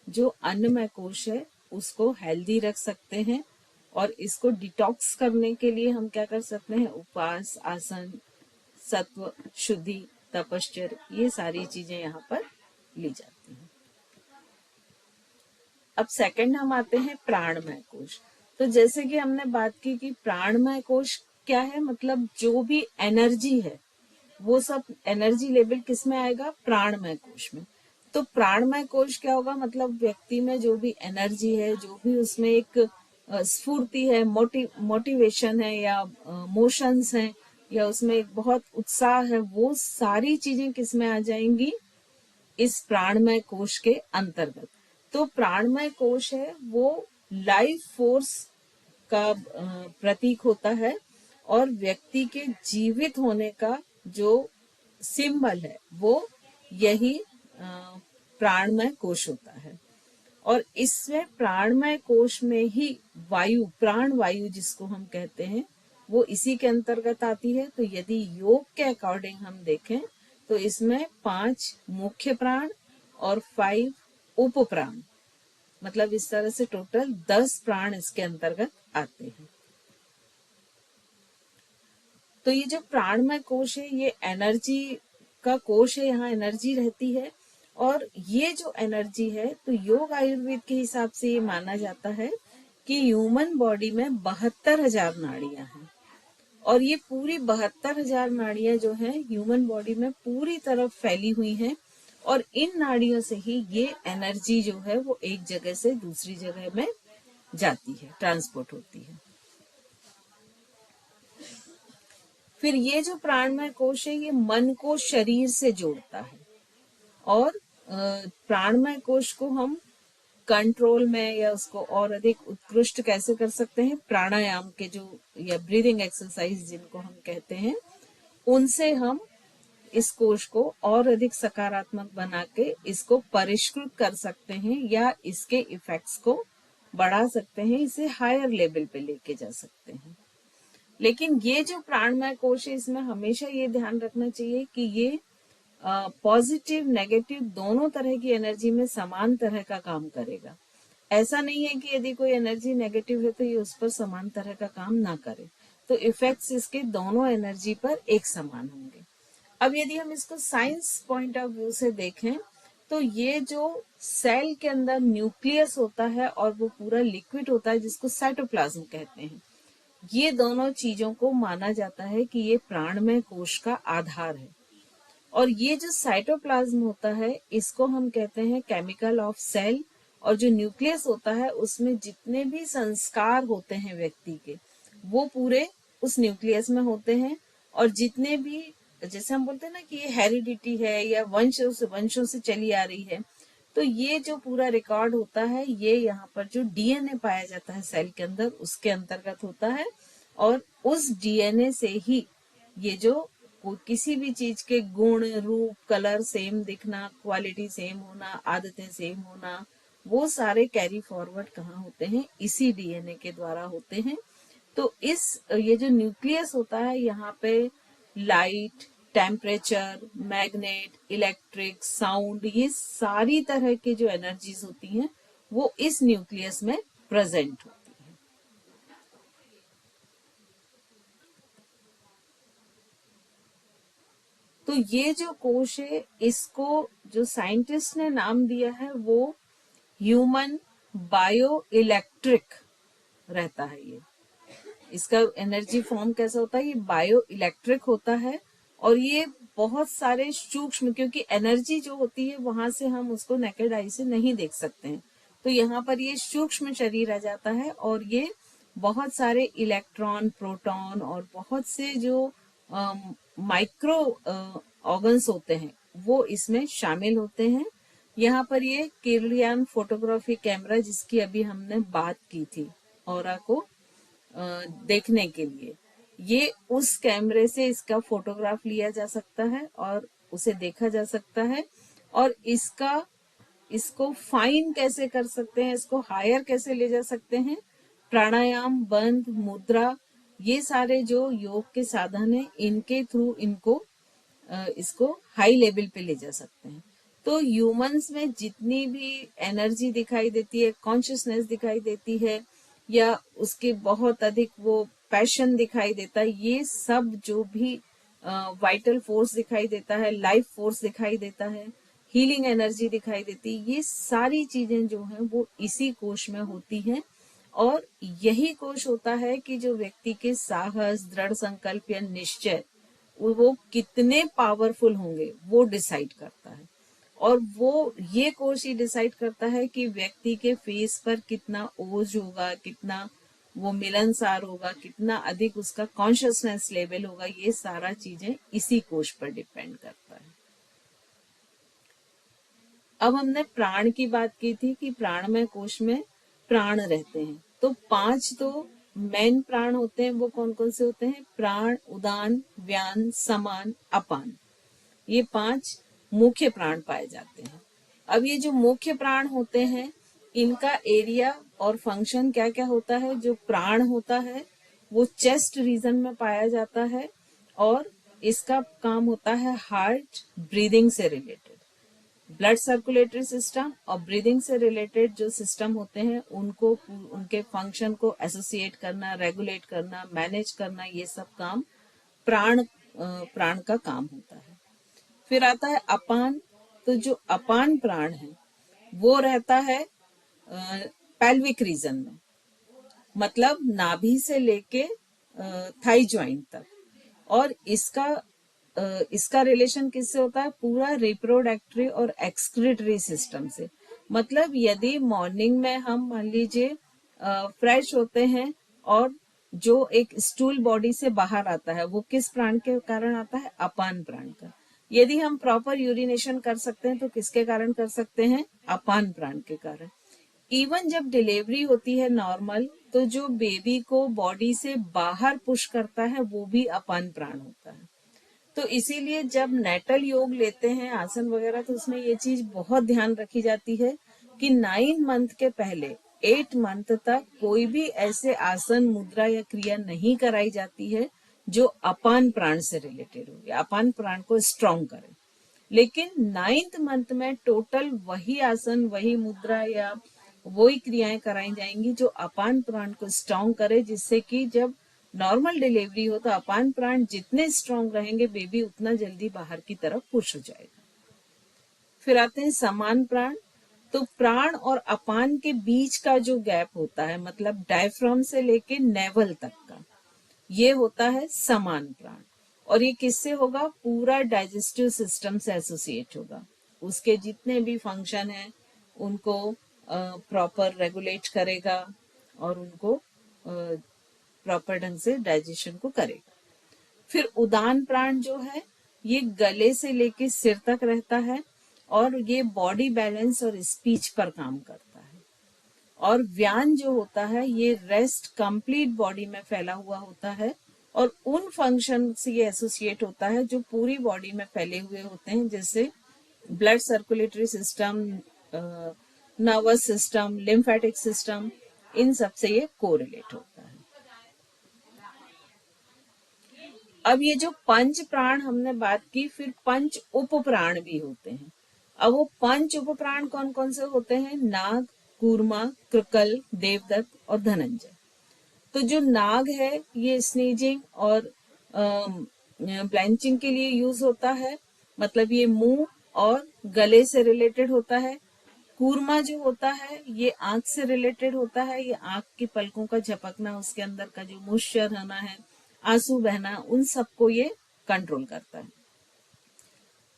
जो अन्नमय कोश है उसको हेल्दी रख सकते हैं। और इसको डिटॉक्स करने के लिए हम क्या कर सकते हैं, उपवास, आसन, सत्व शुद्धि, तपश्चर्य, ये सारी चीजें यहाँ पर ली जाती हैं। अब सेकंड हम आते हैं प्राणमय कोश। तो जैसे कि हमने बात की कि प्राणमय कोश क्या है, मतलब जो भी एनर्जी है वो सब एनर्जी लेवल किस में आएगा? प्राणमय कोश में। तो प्राणमय कोश क्या होगा? मतलब व्यक्ति में जो भी एनर्जी है, जो भी उसमें एक स्फूर्ति है, मोटिवेशन है, या मोशंस हैं, या उसमें एक बहुत उत्साह है, वो सारी चीजें किस में आ जाएंगी? इस प्राणमय कोश के अंतर्गत। तो प्राणमय कोश है वो लाइफ फोर्स का प्रतीक होता है, और व्यक्ति के जीवित होने का जो सिंबल है वो यही प्राणमय कोश होता है। और इसमें प्राणमय कोश में ही वायु, प्राण वायु जिसको हम कहते हैं, वो इसी के अंतर्गत आती है। तो यदि योग के अकॉर्डिंग हम देखें तो इसमें 5 मुख्य प्राण और 5 उप प्राण, मतलब इस तरह से टोटल 10 प्राण इसके अंतर्गत आते हैं। तो ये जो प्राणमय कोश है ये एनर्जी का कोश है, यहाँ एनर्जी रहती है। और ये जो एनर्जी है, तो योग आयुर्वेद के हिसाब से ये माना जाता है कि ह्यूमन बॉडी में 72,000 नाड़ियां हैं, और ये पूरी 72,000 नाड़ियां जो हैं ह्यूमन बॉडी में पूरी तरफ फैली हुई हैं, और इन नाड़ियों से ही ये एनर्जी जो है वो एक जगह से दूसरी जगह में जाती है, ट्रांसपोर्ट होती है। फिर ये जो प्राणमय कोश है ये मन को शरीर से जोड़ता है, और प्राणमय कोश को हम कंट्रोल में या उसको और अधिक उत्कृष्ट कैसे कर सकते हैं? प्राणायाम के जो, या ब्रीदिंग एक्सरसाइज जिनको हम कहते हैं, उनसे हम इस कोश को और अधिक सकारात्मक बना के इसको परिष्कृत कर सकते हैं, या इसके इफेक्ट्स को बढ़ा सकते हैं, इसे हायर लेवल पे लेके जा सकते हैं। लेकिन ये जो प्राणमय कोश है इसमें हमेशा ये ध्यान रखना चाहिए कि ये पॉजिटिव नेगेटिव दोनों तरह की एनर्जी में समान तरह का काम करेगा। ऐसा नहीं है कि यदि कोई एनर्जी नेगेटिव है तो ये उस पर समान तरह का काम ना करे। तो इफेक्ट्स इसके दोनों एनर्जी पर एक समान होंगे। अब यदि हम इसको साइंस पॉइंट ऑफ व्यू से देखें तो ये जो सेल के अंदर न्यूक्लियस होता है और वो पूरा लिक्विड होता है जिसको साइटोप्लाज्म कहते हैं, ये दोनों चीजों को माना जाता है कि ये प्राणमय कोश का आधार है। और ये जो साइटोप्लाज्म होता है इसको हम कहते हैं केमिकल ऑफ सेल, और जो न्यूक्लियस होता है उसमें जितने भी संस्कार होते हैं व्यक्ति के वो पूरे उस न्यूक्लियस में होते हैं। और जितने भी, जैसे हम बोलते हैं ना कि ये हेरिडिटी है या वंशों से चली आ रही है, तो ये जो पूरा रिकॉर्ड होता है ये यहाँ पर जो डीएनए पाया जाता है सेल के अंदर उसके अंतर्गत होता है। और उस डीएनए से ही ये जो किसी भी चीज के गुण, रूप, कलर सेम दिखना, क्वालिटी सेम होना, आदतें सेम होना, वो सारे कैरी फॉरवर्ड कहाँ होते हैं? इसी डीएनए के द्वारा होते हैं। तो ये जो न्यूक्लियस होता है यहाँ पे light, temperature, magnet, electric, sound, ये सारी तरह की जो एनर्जीज होती हैं वो इस न्यूक्लियस में प्रेजेंट होती है। तो ये जो कोश है इसको जो साइंटिस्ट ने नाम दिया है वो ह्यूमन बायो इलेक्ट्रिक रहता है। ये इसका एनर्जी फॉर्म कैसा होता है? ये बायो इलेक्ट्रिक होता है, और ये बहुत सारे सूक्ष्म, क्योंकि एनर्जी जो होती है वहां से हम उसको नेकेड आई से नहीं देख सकते हैं, तो यहाँ पर ये सूक्ष्म शरीर आ जाता है, और ये बहुत सारे इलेक्ट्रॉन, प्रोटॉन और बहुत से जो माइक्रो ऑर्गन्स होते हैं वो इसमें शामिल होते हैं। यहाँ पर ये किर्लियन फोटोग्राफी कैमरा जिसकी अभी हमने बात की थी ऑरा को देखने के लिए, ये उस कैमरे से इसका फोटोग्राफ लिया जा सकता है और उसे देखा जा सकता है। और इसको फाइन कैसे कर सकते हैं, इसको हायर कैसे ले जा सकते हैं? प्राणायाम, बंध, मुद्रा, ये सारे जो योग के साधन है इनके थ्रू इसको हाई लेवल पे ले जा सकते हैं। तो ह्यूमंस में जितनी भी एनर्जी दिखाई देती है, कॉन्शियसनेस दिखाई देती है, या उसके बहुत अधिक वो पैशन दिखाई देता है, ये सब जो भी वाइटल फोर्स दिखाई देता है, लाइफ फोर्स दिखाई देता है, हीलिंग एनर्जी दिखाई देती है, ये सारी चीजें जो हैं वो इसी कोश में होती हैं। और यही कोश होता है कि जो व्यक्ति के साहस, दृढ़ संकल्प या निश्चय वो कितने पावरफुल होंगे वो डिसाइड करता है। और वो ये कोर्स ही डिसाइड करता है कि व्यक्ति के फेस पर कितना ओज होगा, कितना वो मिलनसार होगा, कितना अधिक उसका कॉन्शियसनेस लेवल होगा, ये सारा चीजें इसी कोश पर डिपेंड करता है। अब हमने प्राण की बात की थी कि प्राणमय कोश में प्राण रहते हैं। तो 5 तो मेन प्राण होते हैं, वो कौन कौन से होते हैं? प्राण, उदान, व्यान, समान, अपान। ये 5 मुख्य प्राण पाए जाते हैं। अब ये जो मुख्य प्राण होते हैं, इनका एरिया और फंक्शन क्या क्या होता है? जो प्राण होता है वो चेस्ट रीजन में पाया जाता है और इसका काम होता है हार्ट, ब्रीदिंग से रिलेटेड। ब्लड सर्कुलेटरी सिस्टम और ब्रीदिंग से रिलेटेड जो सिस्टम होते हैं उनको, उनके फंक्शन को एसोसिएट करना, रेगुलेट करना, मैनेज करना, ये सब काम प्राण का काम होता है। फिर आता है अपान। तो जो अपान प्राण है वो रहता है पेल्विक रीजन में, मतलब नाभि से लेके थाई जॉइंट तक। और इसका रिलेशन किससे होता है? पूरा रिप्रोडक्टरी और एक्सक्रीटरी सिस्टम से। मतलब यदि मॉर्निंग में हम मान लीजिए फ्रेश होते हैं और जो एक स्टूल बॉडी से बाहर आता है वो किस प्राण के कारण आता है? अपान प्राण का। यदि हम प्रॉपर यूरिनेशन कर सकते हैं तो किसके कारण कर सकते हैं? अपान प्राण के कारण। इवन जब डिलीवरी होती है नॉर्मल, तो जो बेबी को बॉडी से बाहर पुश करता है वो भी अपान प्राण होता है। तो इसीलिए जब नेटल योग लेते हैं आसन वगैरह, तो उसमें ये चीज बहुत ध्यान रखी जाती है कि 9 मंथ के पहले 8 मंथ तक कोई भी ऐसे आसन, मुद्रा या क्रिया नहीं कराई जाती है जो अपान प्राण से रिलेटेड हो या अपान प्राण को स्ट्रॉन्ग करे। लेकिन 9th मंथ में टोटल वही आसन, वही मुद्रा या वही क्रियाएं कराई जाएंगी जो अपान प्राण को स्ट्रॉन्ग करे, जिससे कि जब नॉर्मल डिलीवरी हो तो अपान प्राण जितने स्ट्रॉन्ग रहेंगे बेबी उतना जल्दी बाहर की तरफ पुश हो जाएगा। फिर आते हैं समान प्राण। तो प्राण और अपान के बीच का जो गैप होता है, मतलब डायफ्राम से लेके नेवल तक का, ये होता है समान प्राण। और ये किससे होगा? पूरा डाइजेस्टिव सिस्टम से एसोसिएट होगा। उसके जितने भी फंक्शन हैं उनको प्रॉपर रेगुलेट करेगा और उनको प्रॉपर ढंग से डाइजेशन को करेगा। फिर उदान प्राण जो है ये गले से लेके सिर तक रहता है और ये बॉडी बैलेंस और स्पीच पर काम करता है। और व्यान जो होता है ये रेस्ट कंप्लीट बॉडी में फैला हुआ होता है और उन फंक्शन से ये एसोसिएट होता है जो पूरी बॉडी में फैले हुए होते हैं, जैसे blood circulatory system, nervous system, lymphatic system, इन सब से ये कोरिलेट होता है। अब ये जो पंच प्राण हमने बात की, फिर पंच उप प्राण भी होते हैं। अब वो पंच उप प्राण कौन कौन से होते हैं? नाग, कूर्मा, कृकल, देवदत्त और धनंजय। तो जो नाग है ये स्नीजिंग और ब्लैंचिंग के लिए यूज होता है, मतलब ये मुंह और गले से रिलेटेड होता है। कूर्मा जो होता है ये आंख से रिलेटेड होता है, ये आंख की पलकों का झपकना, उसके अंदर का जो मॉइस्चर रहना है, आंसू बहना, उन सबको ये कंट्रोल करता है।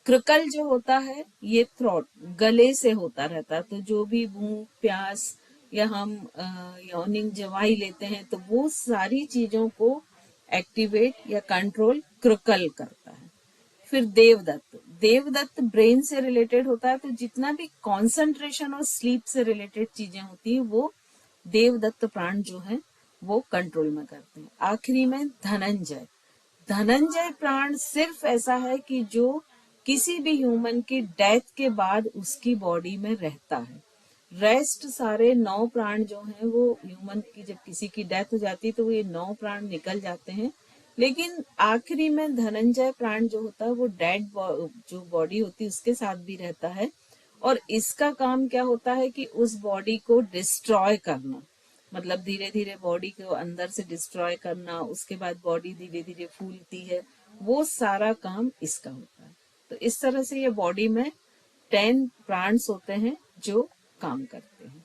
कृकल जो होता है ये थ्रोट, गले से होता रहता है। तो जो भी भूख, प्यास या हम यॉर्निंग जवाई लेते हैं तो वो सारी चीजों को एक्टिवेट या कंट्रोल कृकल करता है। फिर देवदत्त, देवदत्त ब्रेन से रिलेटेड होता है। तो जितना भी कंसंट्रेशन और स्लीप से रिलेटेड चीजें होती है वो देवदत्त प्राण जो है वो कंट्रोल में करते हैं। आखिरी में धनंजय, धनंजय प्राण सिर्फ ऐसा है कि जो किसी भी ह्यूमन की डेथ के बाद उसकी बॉडी में रहता है। रेस्ट सारे 9 प्राण जो हैं वो ह्यूमन की जब किसी की डेथ हो जाती है तो वो ये 9 प्राण निकल जाते हैं। लेकिन आखिरी में धनंजय प्राण जो होता है वो डेड जो बॉडी होती है उसके साथ भी रहता है। और इसका काम क्या होता है कि उस बॉडी को डिस्ट्रॉय करना, मतलब धीरे धीरे बॉडी को अंदर से डिस्ट्रॉय करना, उसके बाद बॉडी धीरे धीरे फूलती है, वो सारा काम इसका होता है। तो इस तरह से ये बॉडी में 10 प्राण्स होते हैं जो काम करते हैं।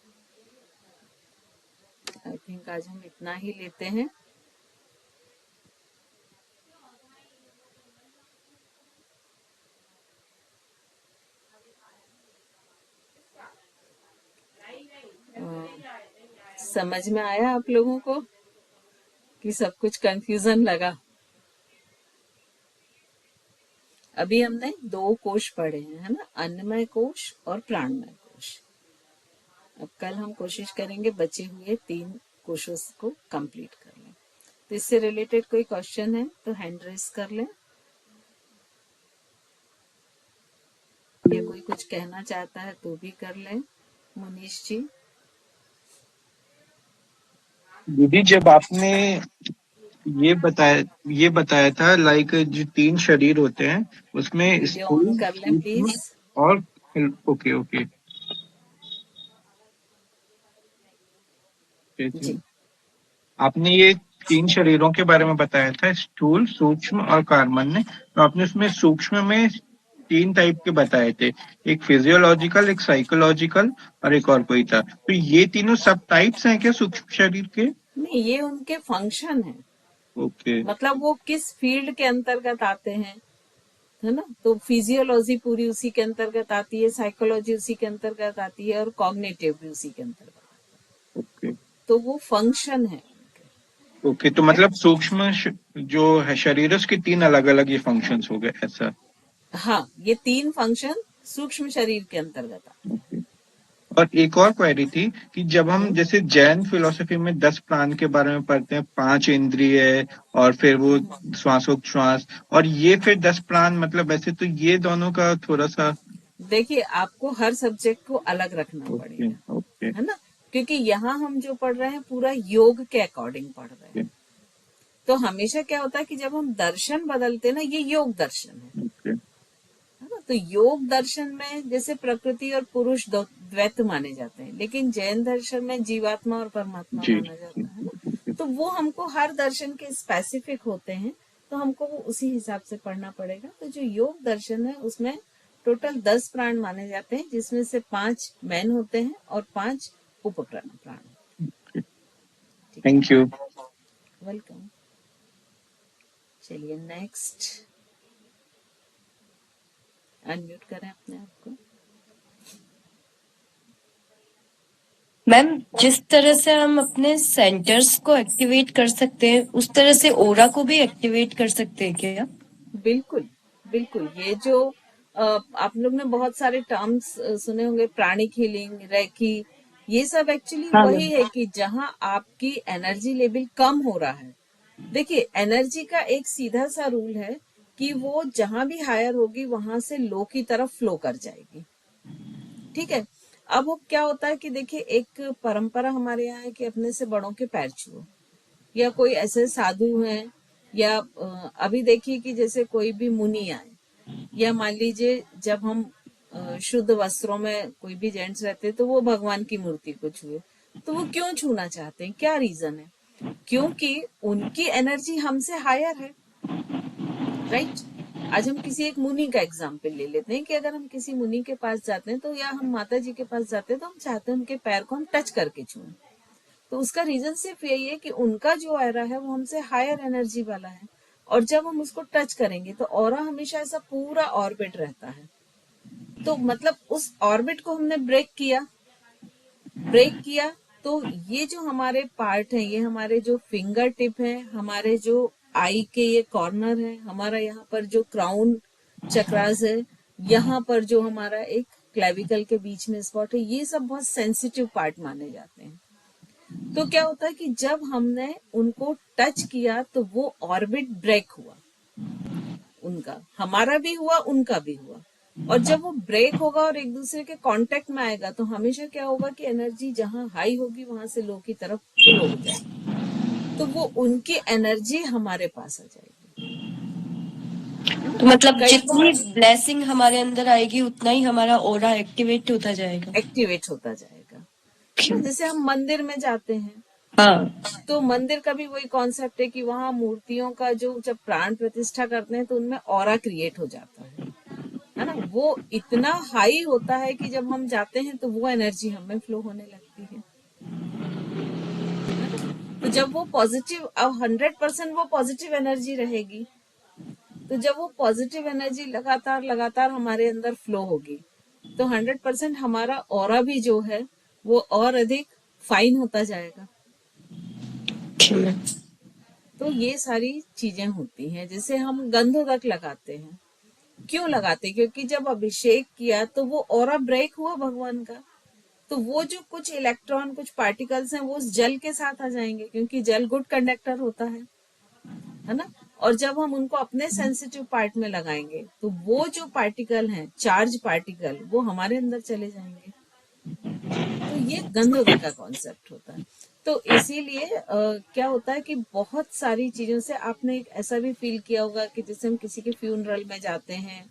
आई थिंक आज हम इतना ही लेते हैं। समझ में आया आप लोगों को कि सब कुछ कंफ्यूजन लगा? अभी हमने 2 कोश पढ़े हैं, है ना, अन्नमय कोश और प्राणमय कोश। अब कल हम कोशिश करेंगे बचे हुए 3 कोशों को कंप्लीट कर लें। तो इससे रिलेटेड कोई क्वेश्चन है तो हैंड रेस कर लें, या कोई कुछ कहना चाहता है तो भी कर लें। मुनीश जी। दीदी, जब आपने ये बताया था लाइक जो 3 शरीर होते हैं उसमें वीडियो स्थूल, ऑन कर लें सूक्ष्म प्लीज। और ओके ओके जी आपने ये 3 शरीरों के बारे में बताया था, स्थूल, सूक्ष्म और कार्बन्य। तो आपने उसमें सूक्ष्म में 3 टाइप के बताए थे, एक फिजियोलॉजिकल, एक साइकोलॉजिकल और एक और कोई था। तो ये तीनों सब टाइप्स हैं क्या सूक्ष्म शरीर के? नहीं, ये उनके फंक्शन है, ओके मतलब वो किस फील्ड के अंतर्गत आते हैं, है ना। तो फिजियोलॉजी पूरी उसी के अंतर्गत आती है, साइकोलॉजी उसी के अंतर्गत आती है और कॉग्निटिव भी उसी के अंतर्गत। ओके तो वो फंक्शन है। ओके तो मतलब जो है शरीर उसके 3 अलग अलग ये फंक्शंस हो गए ऐसा? हाँ, ये 3 फंक्शन सूक्ष्म शरीर के अंतर्गत आते हैं। ओके। और एक और क्वेरी थी कि जब हम जैसे जैन फिलोसफी में 10 प्राण के बारे में पढ़ते हैं, 5 इंद्रिय और फिर वो श्वासोच्छ्वास, और ये फिर 10 प्राण, मतलब वैसे तो ये दोनों का थोड़ा सा। देखिए, आपको हर सब्जेक्ट को अलग रखना ओके पड़ेगा, ओके है ना, क्योंकि यहाँ हम जो पढ़ रहे हैं पूरा योग के अकॉर्डिंग पढ़ रहे हैं। तो हमेशा क्या होता है कि जब हम दर्शन बदलते हैं ना, ये योग दर्शन ओके है ना। तो योग दर्शन में जैसे प्रकृति और पुरुष द्वैत माने जाते हैं, लेकिन जैन दर्शन में जीवात्मा और परमात्मा जी माना जाता है ना। तो वो हमको हर दर्शन के स्पेसिफिक होते हैं, तो हमको वो उसी हिसाब से पढ़ना पड़ेगा। तो जो योग दर्शन है उसमें टोटल 10 प्राण माने जाते हैं, जिसमें से 5 मैन होते हैं और 5 उपप्राण। Thank you. वेलकम। चलिए नेक्स्ट, अनम्यूट करें अपने आप को। मैम, जिस तरह से हम अपने सेंटर्स को एक्टिवेट कर सकते हैं उस तरह से ओरा को भी एक्टिवेट कर सकते हैं क्या? बिल्कुल बिल्कुल। ये जो आप लोग ने बहुत सारे टर्म्स सुने होंगे, प्राणिक हीलिंग, रेकी, ये सब एक्चुअली हाँ वही मैम। है कि जहां आपकी एनर्जी लेवल कम हो रहा है। देखिए, एनर्जी का एक सीधा सा रूल है कि वो जहां भी हायर होगी वहां से लो की तरफ फ्लो कर जाएगी। ठीक है। अब वो क्या होता है कि देखिए, एक परंपरा हमारे यहाँ है कि अपने से बड़ों के पैर छुओ, या कोई ऐसे साधु हैं, या अभी देखिए कि जैसे कोई भी मुनि आए, या मान लीजिए जब हम शुद्ध वस्त्रों में कोई भी जेंट्स रहते हैं तो वो भगवान की मूर्ति को छुए, तो वो क्यों छूना चाहते हैं, क्या रीजन है? क्योंकि उनकी एनर्जी हमसे हायर है, राइट। आज हम किसी एक मुनि का एग्जाम्पल ले लेते हैं कि अगर हम किसी मुनि के पास जाते हैं तो, या हम माता जी के पास जाते हैं तो हम चाहते हैं उनके पैर को हम टच करके छुएं। तो उसका रीजन सिर्फ यही है कि उनका जो ऑरा है वो हमसे हायर एनर्जी वाला है, और जब हम उसको टच करेंगे तो ऑरा हमेशा ऐसा पूरा ऑर्बिट रहता है। तो मतलब उस ऑर्बिट को हमने ब्रेक किया तो ये जो हमारे पार्ट है, ये हमारे जो फिंगर टिप है, हमारे जो आई के ये कॉर्नर है, हमारा यहाँ पर जो क्राउन चक्रास है, यहाँ पर जो हमारा एक क्लेविकल के बीच में स्पॉट है, ये सब बहुत सेंसिटिव पार्ट माने जाते हैं। तो क्या होता है कि जब हमने उनको टच किया तो वो ऑर्बिट ब्रेक हुआ, उनका, हमारा भी हुआ, उनका भी हुआ। और जब वो ब्रेक होगा और एक दूसरे के कांटेक्ट में आएगा तो हमेशा क्या होगा कि एनर्जी जहां हाई होगी वहां से लो की तरफ फ्लो हो जाएगी, तो वो उनकी एनर्जी हमारे पास आ जाएगी। तो मतलब कई जितनी ब्लेसिंग हमारे अंदर आएगी उतना ही हमारा ओरा एक्टिवेट होता जाएगा। एक्टिवेट होता जाएगा, है ना। जैसे हम मंदिर में जाते हैं, हाँ। तो मंदिर का भी वही कॉन्सेप्ट है कि वहां मूर्तियों का जो जब प्राण प्रतिष्ठा करते हैं तो उनमें ऑरा क्रिएट हो जाता है ना। वो इतना हाई होता है कि जब हम जाते हैं तो वो एनर्जी हमें फ्लो होने लगती है ना? तो जब वो पॉजिटिव, अब 100% वो पॉजिटिव एनर्जी रहेगी, तो जब वो पॉजिटिव एनर्जी लगातार लगातार हमारे अंदर फ्लो होगी तो 100% हमारा ऑरा भी जो है वो और अधिक फाइन होता जाएगा। Okay, ma'am. तो ये सारी चीजें होती हैं। जैसे हम गंधोदक लगाते हैं, क्यों लगाते? क्योंकि जब अभिषेक किया तो वो ऑरा ब्रेक हुआ भगवान का, तो वो जो कुछ इलेक्ट्रॉन, कुछ पार्टिकल्स हैं, वो उस जल के साथ आ जाएंगे, क्योंकि जल गुड कंडक्टर होता है ना। और जब हम उनको अपने सेंसिटिव पार्ट में लगाएंगे तो वो जो पार्टिकल हैं, चार्ज पार्टिकल, वो हमारे अंदर चले जाएंगे। तो ये गंधोदक का कॉन्सेप्ट होता है। तो इसीलिए क्या होता है कि बहुत सारी चीजों से आपने एक ऐसा भी फील किया होगा कि जैसे हम किसी के फ्यूनरल में जाते हैं,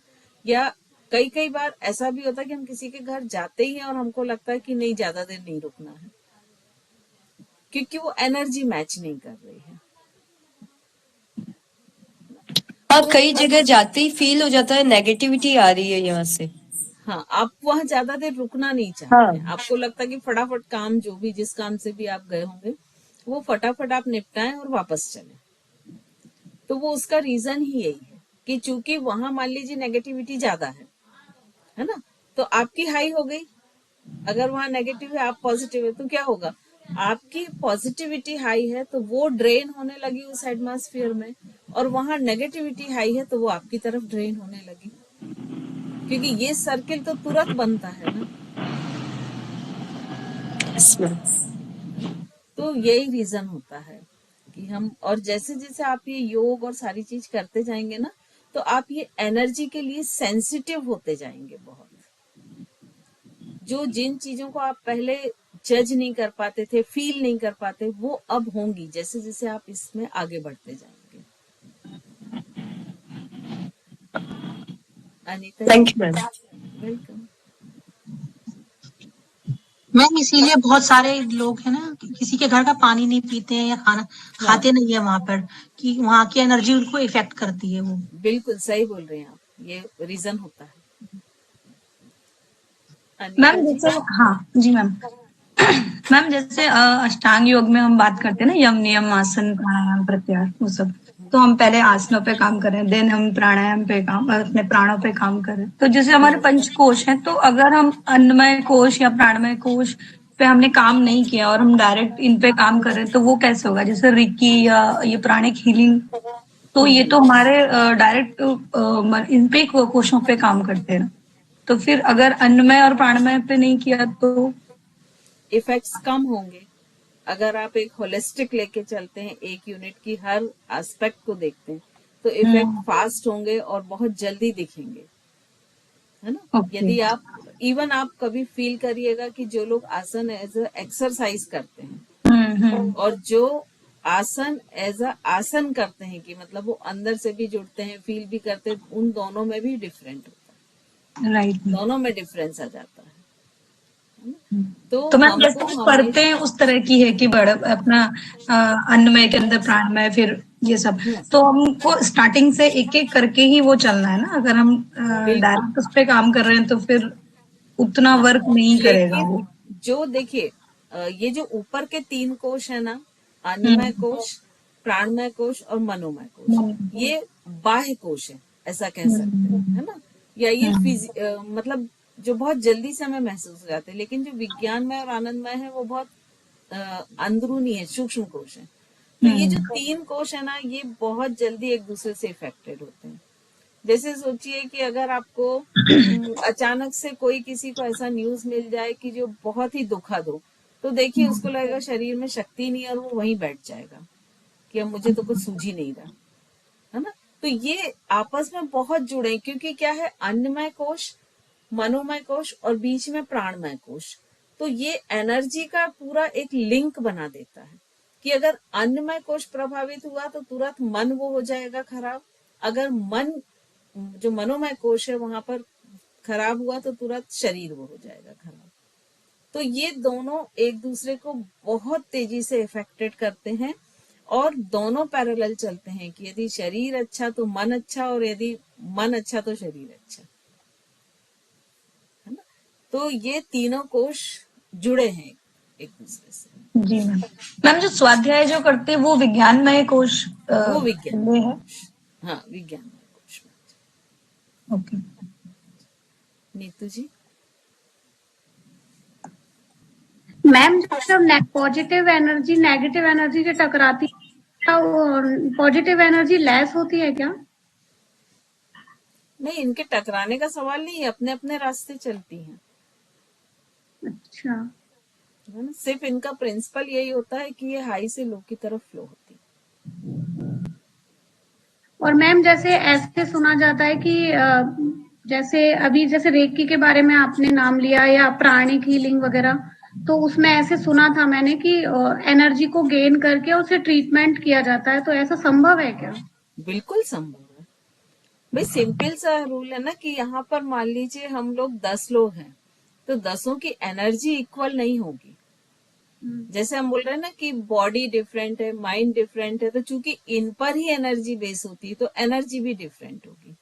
या कई कई बार ऐसा भी होता है कि हम किसी के घर जाते ही हैं और हमको लगता है कि नहीं, ज्यादा देर नहीं रुकना है, क्योंकि वो एनर्जी मैच नहीं कर रही है। हाँ, तो कई जगह जाते ही फील हो जाता है नेगेटिविटी आ रही है यहाँ से। हाँ, आप वहां ज्यादा देर रुकना नहीं चाहते हाँ। हैं। आपको लगता है कि फटाफट काम, जो भी जिस काम से भी आप गए होंगे, वो फटाफट आप निपटाएं और वापस चलें। तो वो उसका रीजन ही यही है कि चूंकि वहां मान लीजिए नेगेटिविटी ज्यादा है ना, तो आपकी हाई हो गई। अगर वहां नेगेटिव है, आप पॉजिटिव है, तो क्या होगा? आपकी पॉजिटिविटी हाई है तो वो ड्रेन होने लगी उस एटमॉस्फेयर में, और वहां नेगेटिविटी हाई है तो वो आपकी तरफ ड्रेन होने लगी, क्योंकि ये सर्किल तो तुरंत बनता है ना। Yes, ma'am. है ना? तो यही रीजन होता है कि हम, और जैसे जैसे आप ये योग और सारी चीज करते जाएंगे ना, तो आप ये एनर्जी के लिए सेंसिटिव होते जाएंगे बहुत। जो जिन चीजों को आप पहले जज नहीं कर पाते थे, फील नहीं कर पाते, वो अब होंगी जैसे जैसे आप इसमें आगे बढ़ते जाएंगे। Anita ji, thank you ma'am. Welcome. Ma'am इसीलिए बहुत सारे लोग है ना, किसी के घर का पानी नहीं पीते हैं या खाना हाँ, खाते नहीं है वहां पर, कि वहां की एनर्जी उनको इफेक्ट करती है वो। बिल्कुल सही बोल रहे हैं आप, ये रीजन होता है। अनीता मैम जी। जैसे हाँ जी मैम। मैम जैसे अष्टांग योग में हम बात करते हैं ना, यम नियम आसन प्राणायाम प्रत्याहार वो सब, तो हम पहले आसनों पे काम करें, देन हम प्राणायाम पे काम, अपने प्राणों पे काम करें। तो जैसे हमारे पंचकोश हैं, तो अगर हम अन्नमय कोश या प्राणमय कोश पे हमने काम नहीं किया और हम डायरेक्ट इन पे काम करें, तो वो कैसे होगा? जैसे रिकी या ये प्राणिक हीलिंग, तो ये तो हमारे डायरेक्ट इन पे कोशों पे काम करते हैं। तो फिर अगर अन्नमय और प्राणमय पे नहीं किया तो? इफेक्ट्स कम होंगे। अगर आप एक होलिस्टिक लेके चलते हैं, एक यूनिट की हर एस्पेक्ट को देखते हैं, तो इफेक्ट फास्ट होंगे और बहुत जल्दी दिखेंगे, है ना। ओके। यदि आप इवन आप कभी फील करिएगा कि जो लोग आसन एज अ एक्सरसाइज करते हैं और जो आसन एज अ आसन करते हैं, कि मतलब वो अंदर से भी जुड़ते हैं, फील भी करते हैं, उन दोनों में भी डिफरेंट होता है। राइट। दोनों में डिफरेंस आ जाता है ना? तो मैम हमको जैसे हमेशा परतें उस तरह की है कि बड़ा अपना अन्नमय के अंदर प्राणमय, फिर ये सब, तो हमको स्टार्टिंग से एक एक करके ही वो चलना है ना। अगर हम बिल्कुल। डायरेक्ट उस पे काम कर रहे हैं तो फिर उतना वर्क नहीं करेगा लेकिन वो। जो देखिए, ये जो ऊपर के 3 कोश है ना, अन्नमय कोश, प्राणमय कोश और मनोमय कोश, ये बाह्य कोश है, ऐसा कह सकते हैं, है ना। या ये मतलब जो बहुत जल्दी से हमें महसूस हो जाते हैं, लेकिन जो विज्ञानमय और आनंदमय है वो बहुत अंदरूनी है, सूक्ष्म कोश है। तो ये जो 3 कोश है ना, ये बहुत जल्दी एक दूसरे से इफेक्टेड होते हैं। जैसे सोचिए कि अगर आपको अचानक से कोई किसी को ऐसा न्यूज मिल जाए कि जो बहुत ही दुखद हो, तो देखिए उसको लगेगा शरीर में शक्ति नहीं है और वो वहीं बैठ जाएगा कि अब मुझे तो कुछ सूझ ही नहीं रहा, है ना। तो ये आपस में बहुत जुड़े हैं, क्योंकि क्या है, अन्नमय कोश, मनोमय कोश और बीच में प्राणमय कोश। तो ये एनर्जी का पूरा एक लिंक बना देता है कि अगर अन्नमय कोश प्रभावित हुआ तो तुरंत मन वो हो जाएगा खराब। अगर मन, जो मनोमय कोश है, वहां पर खराब हुआ तो तुरंत शरीर वो हो जाएगा खराब। तो ये दोनों एक दूसरे को बहुत तेजी से इफेक्टेड करते हैं और दोनों पैरेलल चलते हैं कि यदि शरीर अच्छा तो मन अच्छा, और यदि मन अच्छा तो शरीर अच्छा, है ना। तो ये तीनों कोश जुड़े हैं एक दूसरे से। जी मैम। मैम जो स्वाध्याय जो करते हैं वो विज्ञानमय कोश वो विज्ञान में है? कोश, हाँ, विज्ञान कोश में। ओके। नीतू जी। मैम जब पॉजिटिव एनर्जी नेगेटिव एनर्जी से टकराती है तो पॉजिटिव एनर्जी लेस होती है क्या? नहीं, इनके टकराने का सवाल नहीं है, अपने अपने रास्ते चलती हैं, अच्छा, है ना। सिर्फ इनका प्रिंसिपल यही होता है कि ये हाई से लो की तरफ फ्लो होती है। और मैम जैसे ऐसे सुना जाता है कि जैसे अभी जैसे रेकी के बारे में आपने नाम लिया या प्राणिक हीलिंग वगैरह, तो उसमें ऐसे सुना था मैंने कि एनर्जी को गेन करके उसे ट्रीटमेंट किया जाता है, तो ऐसा संभव है क्या? बिल्कुल संभव है भाई। सिंपल सा रूल है ना कि यहाँ पर मान लीजिए हम लोग 10 लोग हैं, तो 10 की एनर्जी इक्वल नहीं होगी। जैसे हम बोल रहे हैं ना कि बॉडी डिफरेंट है, माइंड डिफरेंट है, तो चूंकि इन पर ही एनर्जी बेस होती है तो एनर्जी भी डिफरेंट होगी।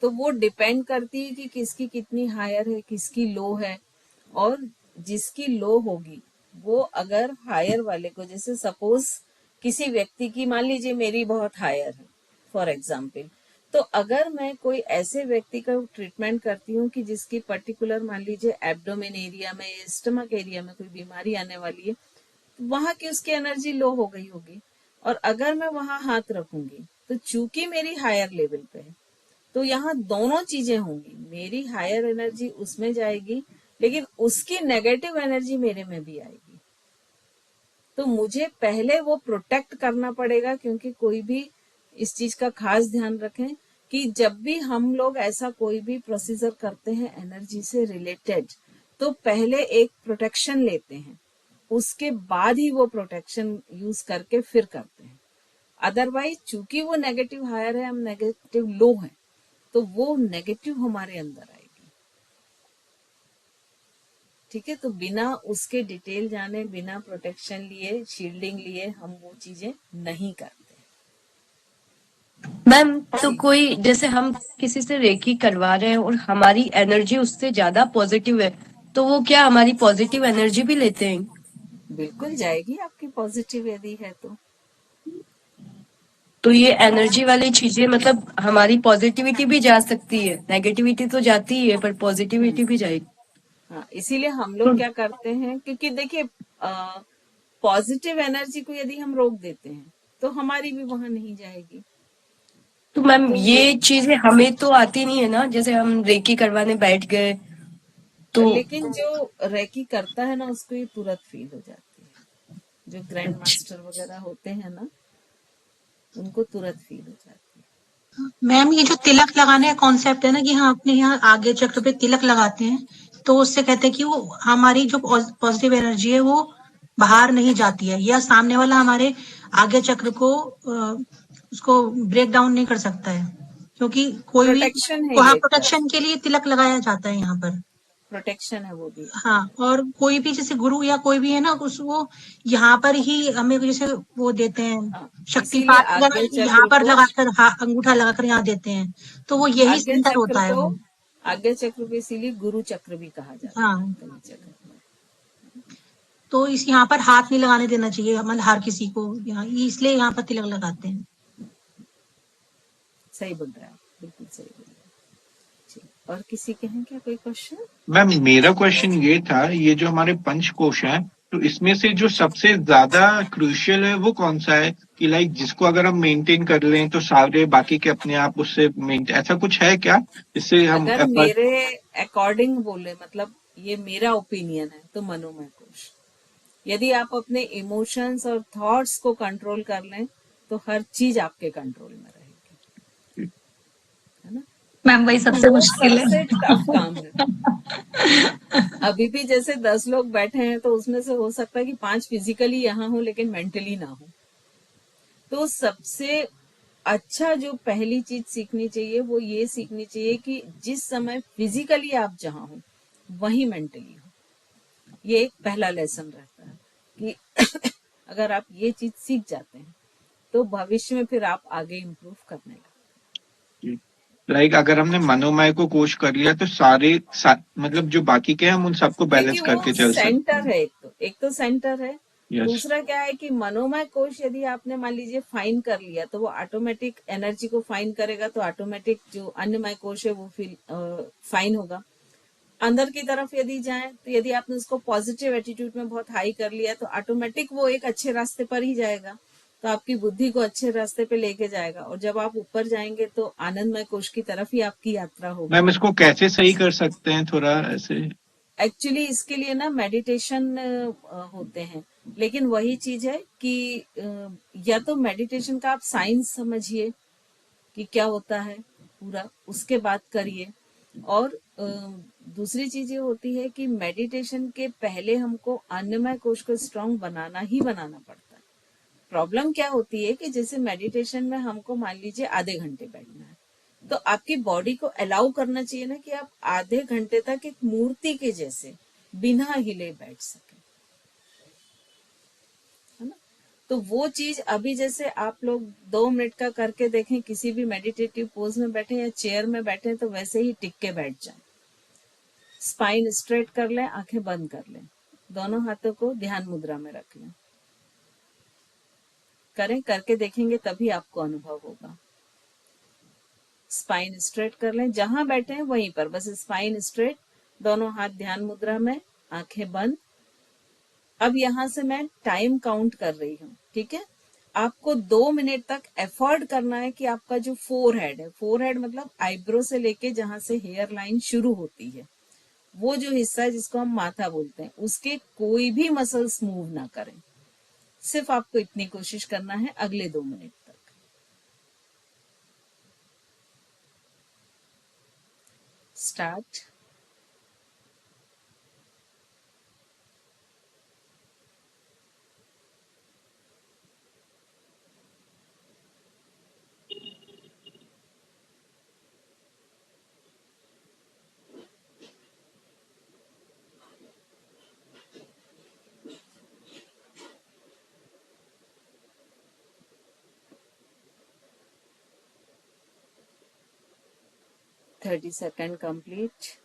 तो वो डिपेंड करती है कि किसकी कितनी हायर है, किसकी लो है। और जिसकी लो होगी वो अगर हायर वाले को, जैसे सपोज किसी व्यक्ति की, मान लीजिए मेरी बहुत हायर है फॉर एग्जाम्पल, तो अगर मैं कोई ऐसे व्यक्ति का ट्रीटमेंट करती हूँ कि जिसकी पर्टिकुलर मान लीजिए एब्डोमेन एरिया में या स्टमक एरिया में कोई बीमारी आने वाली है, तो वहां की उसकी एनर्जी लो हो गई होगी। और अगर मैं वहां हाथ रखूंगी तो चूंकि मेरी हायर लेवल पे है, तो यहाँ दोनों चीजें होंगी, मेरी हायर एनर्जी उसमें जाएगी लेकिन उसकी नेगेटिव एनर्जी मेरे में भी आएगी। तो मुझे पहले वो प्रोटेक्ट करना पड़ेगा, क्योंकि कोई भी इस चीज का खास ध्यान रखें कि जब भी हम लोग ऐसा कोई भी प्रोसीजर करते हैं एनर्जी से रिलेटेड, तो पहले एक प्रोटेक्शन लेते हैं, उसके बाद ही वो प्रोटेक्शन यूज करके फिर करते हैं। अदरवाइज चूंकि वो नेगेटिव हायर है, हम नेगेटिव लो है, तो वो नेगेटिव हमारे अंदर आएगी। ठीक है, तो बिना उसके डिटेल जाने, बिना प्रोटेक्शन लिए, शील्डिंग लिए हम वो चीजें नहीं करते। मैम तो कोई जैसे हम किसी से रेकी करवा रहे हैं और हमारी एनर्जी उससे ज्यादा पॉजिटिव है, तो वो क्या हमारी पॉजिटिव एनर्जी भी लेते हैं? बिल्कुल जाएगी आपकी पॉजिटिव यदि है तो ये एनर्जी वाली चीजें मतलब हमारी पॉजिटिविटी भी जा सकती है, नेगेटिविटी तो जाती ही है पर पॉजिटिविटी भी जाएगी। हाँ, इसीलिए हम लोग क्या करते हैं, क्योंकि देखिए पॉजिटिव एनर्जी को यदि हम रोक देते हैं तो हमारी भी वहां नहीं जाएगी। तो मैम तो ये चीजें हमें तो आती नहीं है ना, जैसे हम रेकी करवाने बैठ गए तो। लेकिन जो रेकी करता है ना उसको ये तुरंत फील हो जाती है। जो ग्रैंड मास्टर वगैरह होते हैं ना, उनको तुरंत फील हो जाती है। मैम ये जो तिलक लगाने का कॉन्सेप्ट है ना कि हम अपने यहाँ आगे चक्र पे तिलक लगाते हैं, तो उससे कहते हैं कि वो हमारी जो पॉजिटिव एनर्जी है वो बाहर नहीं जाती है, या सामने वाला हमारे आगे चक्र को उसको ब्रेक डाउन नहीं कर सकता है, क्योंकि कोई भी प्रोटेक्शन है वहाँ ये एक तरह प्रोटेक्शन से, के लिए तिलक लगाया जाता है यहाँ पर। प्रोटेक्शन है वो भी एक हाँ, और कोई भी जैसे गुरु या कोई भी है ना, उस वो यहाँ पर ही हमें जैसे वो देते हैं हाँ, इसीलिए शक्तिपात आज्ञा वगैरह, यहाँ चक्र पर को, लगाकर अंगूठा लगाकर यहाँ देते हैं, तो वो यही आज्ञा सेंटर चक्र होता है को वो। आज्ञा चक्र को इसीलिए गुरु चक्र भी कहा जाता है हाँ, कई जगह। तो इस यहाँ पर हाथ नहीं लगाने देना चाहिए मतलब हर किसी को, यहाँ इसलिए यहाँ पर तिलक लगाते हैं। सही बोल रहे हैं आप, बिल्कुल सही बोल रहे हैं। जी, और किसी के हैं क्या कोई क्वेश्चन? मैम मेरा क्वेश्चन ये था, ये जो हमारे पंचकोश हैं, तो इसमें से जो सबसे ज्यादा क्रूशियल है वो कौन सा है, कि लाइक जिसको अगर हम मेंटेन कर लें तो सारे बाकी के अपने आप उससे मेंटेन, ऐसा कुछ है क्या जिससे हम अगर मेरे अकॉर्डिंग बोले, मतलब ये मेरा ओपिनियन है, तो मनोमय कोश। यदि आप अपने इमोशंस और थॉट्स को कंट्रोल कर लें तो हर चीज आपके कंट्रोल में रहेगी, है ना। मैम वही सबसे वो मुश्किल सबसे है। टफ काम है। अभी भी जैसे 10 लोग बैठे हैं तो उसमें से हो सकता है कि 5 फिजिकली यहाँ हो लेकिन मेंटली ना हो। तो सबसे अच्छा जो पहली चीज सीखनी चाहिए वो ये सीखनी चाहिए कि जिस समय फिजिकली आप जहाँ हो वही मेंटली हो। ये एक पहला लेसन रहता है कि अगर आप ये चीज सीख जाते हैं तो भविष्य में फिर आप आगे इम्प्रूव करने लगते हैं। लाइक अगर हमने मनोमय को कोश कर लिया तो मतलब जो बाकी के हैं हम उन सबको क्योंकि बैलेंस वो करके चल सकते सेंटर हैं। है, एक तो सेंटर है। यस। दूसरा क्या है कि मनोमय कोश यदि आपने मान लीजिए फाइन कर लिया तो वो ऑटोमेटिक एनर्जी को फाइन करेगा, तो ऑटोमेटिक जो अन्नमय कोश है वो फिर फाइन होगा। अंदर की तरफ यदि जाएं तो यदि आपने उसको पॉजिटिव एटीट्यूड में बहुत हाई कर लिया तो ऑटोमेटिक वो एक अच्छे रास्ते पर ही जाएगा, तो आपकी बुद्धि को अच्छे रास्ते पे लेके जाएगा। और जब आप ऊपर जाएंगे तो आनंदमय कोश की तरफ ही आपकी यात्रा होगी। मैम इसको कैसे सही कर सकते हैं, थोड़ा ऐसे? एक्चुअली इसके लिए ना मेडिटेशन होते हैं, लेकिन वही चीज है कि या तो मेडिटेशन का आप साइंस समझिए कि क्या होता है पूरा, उसके बाद करिए। और दूसरी चीज ये होती है कि मेडिटेशन के पहले हमको अन्नमय कोश को स्ट्रांग बनाना ही बनाना पड़ता है। प्रॉब्लम क्या होती है कि जैसे मेडिटेशन में हमको मान लीजिए आधे घंटे बैठना है, तो आपकी बॉडी को अलाउ करना चाहिए ना कि आप आधे घंटे तक एक मूर्ति के जैसे बिना हिले बैठ सके, है ना। तो वो चीज अभी जैसे आप लोग 2 मिनट का करके देखें, किसी भी मेडिटेटिव पोज में बैठे या चेयर में बैठे तो वैसे ही टिक के बैठ जाए, स्पाइन स्ट्रेट कर लें, आंखें बंद कर लें, दोनों हाथों को ध्यान मुद्रा में रख लें। करें, करके देखेंगे तभी आपको अनुभव होगा। स्पाइन स्ट्रेट कर लें, जहां बैठे हैं वहीं पर बस स्पाइन स्ट्रेट, दोनों हाथ ध्यान मुद्रा में, आंखें बंद। अब यहां से मैं टाइम काउंट कर रही हूँ, ठीक है। आपको 2 मिनट तक एफर्ट करना है कि आपका जो फोरहेड है, फोरहेड मतलब आईब्रो से लेके जहां से हेयर लाइन शुरू होती है, वो जो हिस्सा है जिसको हम माथा बोलते हैं, उसके कोई भी मसल्स मूव ना करें। सिर्फ आपको इतनी कोशिश करना है अगले 2 मिनट तक। Start. Thirty second complete.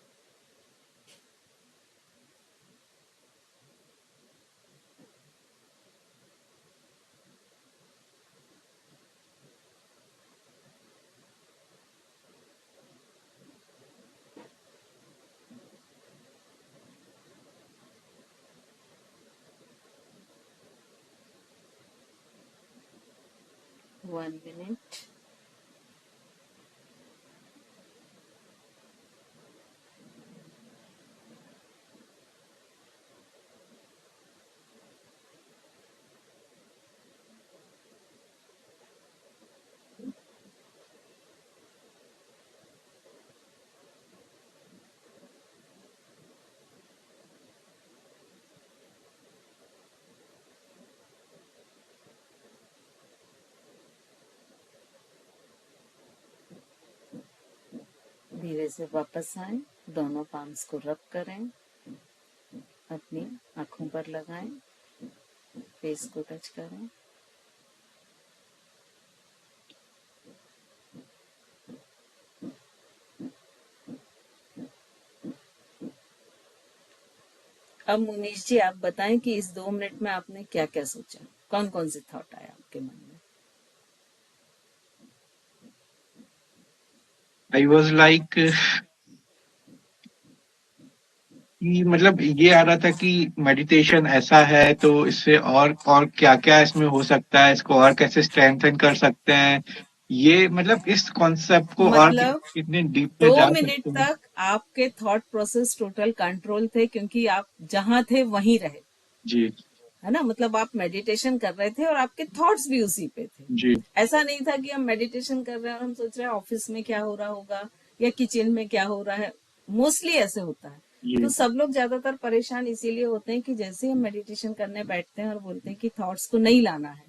One minute. धीरे से वापस आए, दोनों पाम्स को रब करें, अपनी आंखों पर लगाएं, फेस को टच करें। अब मुनीश जी आप बताएं कि इस 2 मिनट में आपने क्या क्या सोचा, कौन कौन से थॉट आए आपके मन में? आई वॉज लाइक मतलब ये आ रहा था कि मेडिटेशन ऐसा है तो इससे और क्या क्या इसमें हो सकता है, इसको और कैसे स्ट्रेंथन कर सकते हैं, ये मतलब इस कॉन्सेप्ट को और मतलब कितने डीप में 2 जा मिनट सकते हैं। तक आपके थॉट प्रोसेस टोटल कंट्रोल थे, क्योंकि आप जहां थे वहीं रहे, जी है ना। मतलब आप मेडिटेशन कर रहे थे और आपके थॉट्स भी उसी पे थे। जी ऐसा नहीं था कि हम मेडिटेशन कर रहे हैं और हम सोच रहे हैं ऑफिस में क्या हो रहा होगा या किचन में क्या हो रहा है। मोस्टली ऐसे होता है। जी तो सब लोग ज्यादातर परेशान इसीलिए होते हैं कि जैसे हम मेडिटेशन करने बैठते हैं और बोलते हैं कि थॉट्स को नहीं लाना है,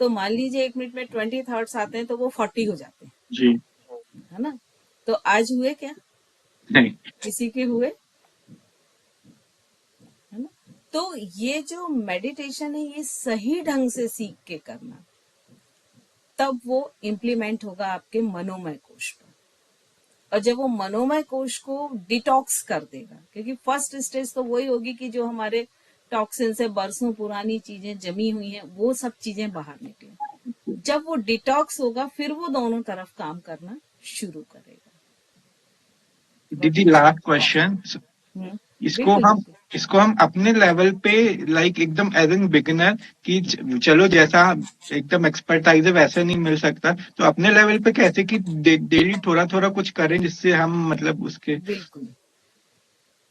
तो मान लीजिए 1 मिनट में 20 थॉट्स आते हैं तो वो 40 हो जाते हैं, जी है ना। तो आज हुए क्या, नहीं किसी के हुए, है ना। तो ये जो मेडिटेशन है ये सही ढंग से सीख के करना, तब वो इम्प्लीमेंट होगा आपके मनोमय कोश पर। और जब वो मनोमय कोश को डिटॉक्स कर देगा, क्योंकि फर्स्ट स्टेज तो वही होगी कि जो हमारे टॉक्सिन से बरसों पुरानी चीजें जमी हुई हैं वो सब चीजें बाहर निकले। जब वो डिटॉक्स होगा फिर वो दोनों तरफ काम करना शुरू करेगा। दीदी लास्ट क्वेश्चन, इसको बिल्कुल हम बिल्कुल इसको हम अपने लेवल पे लाइक एकदम एज एन बिगिनर कि चलो जैसा एकदम एक्सपर्टाइज है वैसे नहीं मिल सकता, तो अपने लेवल पे कैसे कि डेली थोड़ा थोड़ा कुछ करें जिससे हम मतलब उसके बिल्कुल।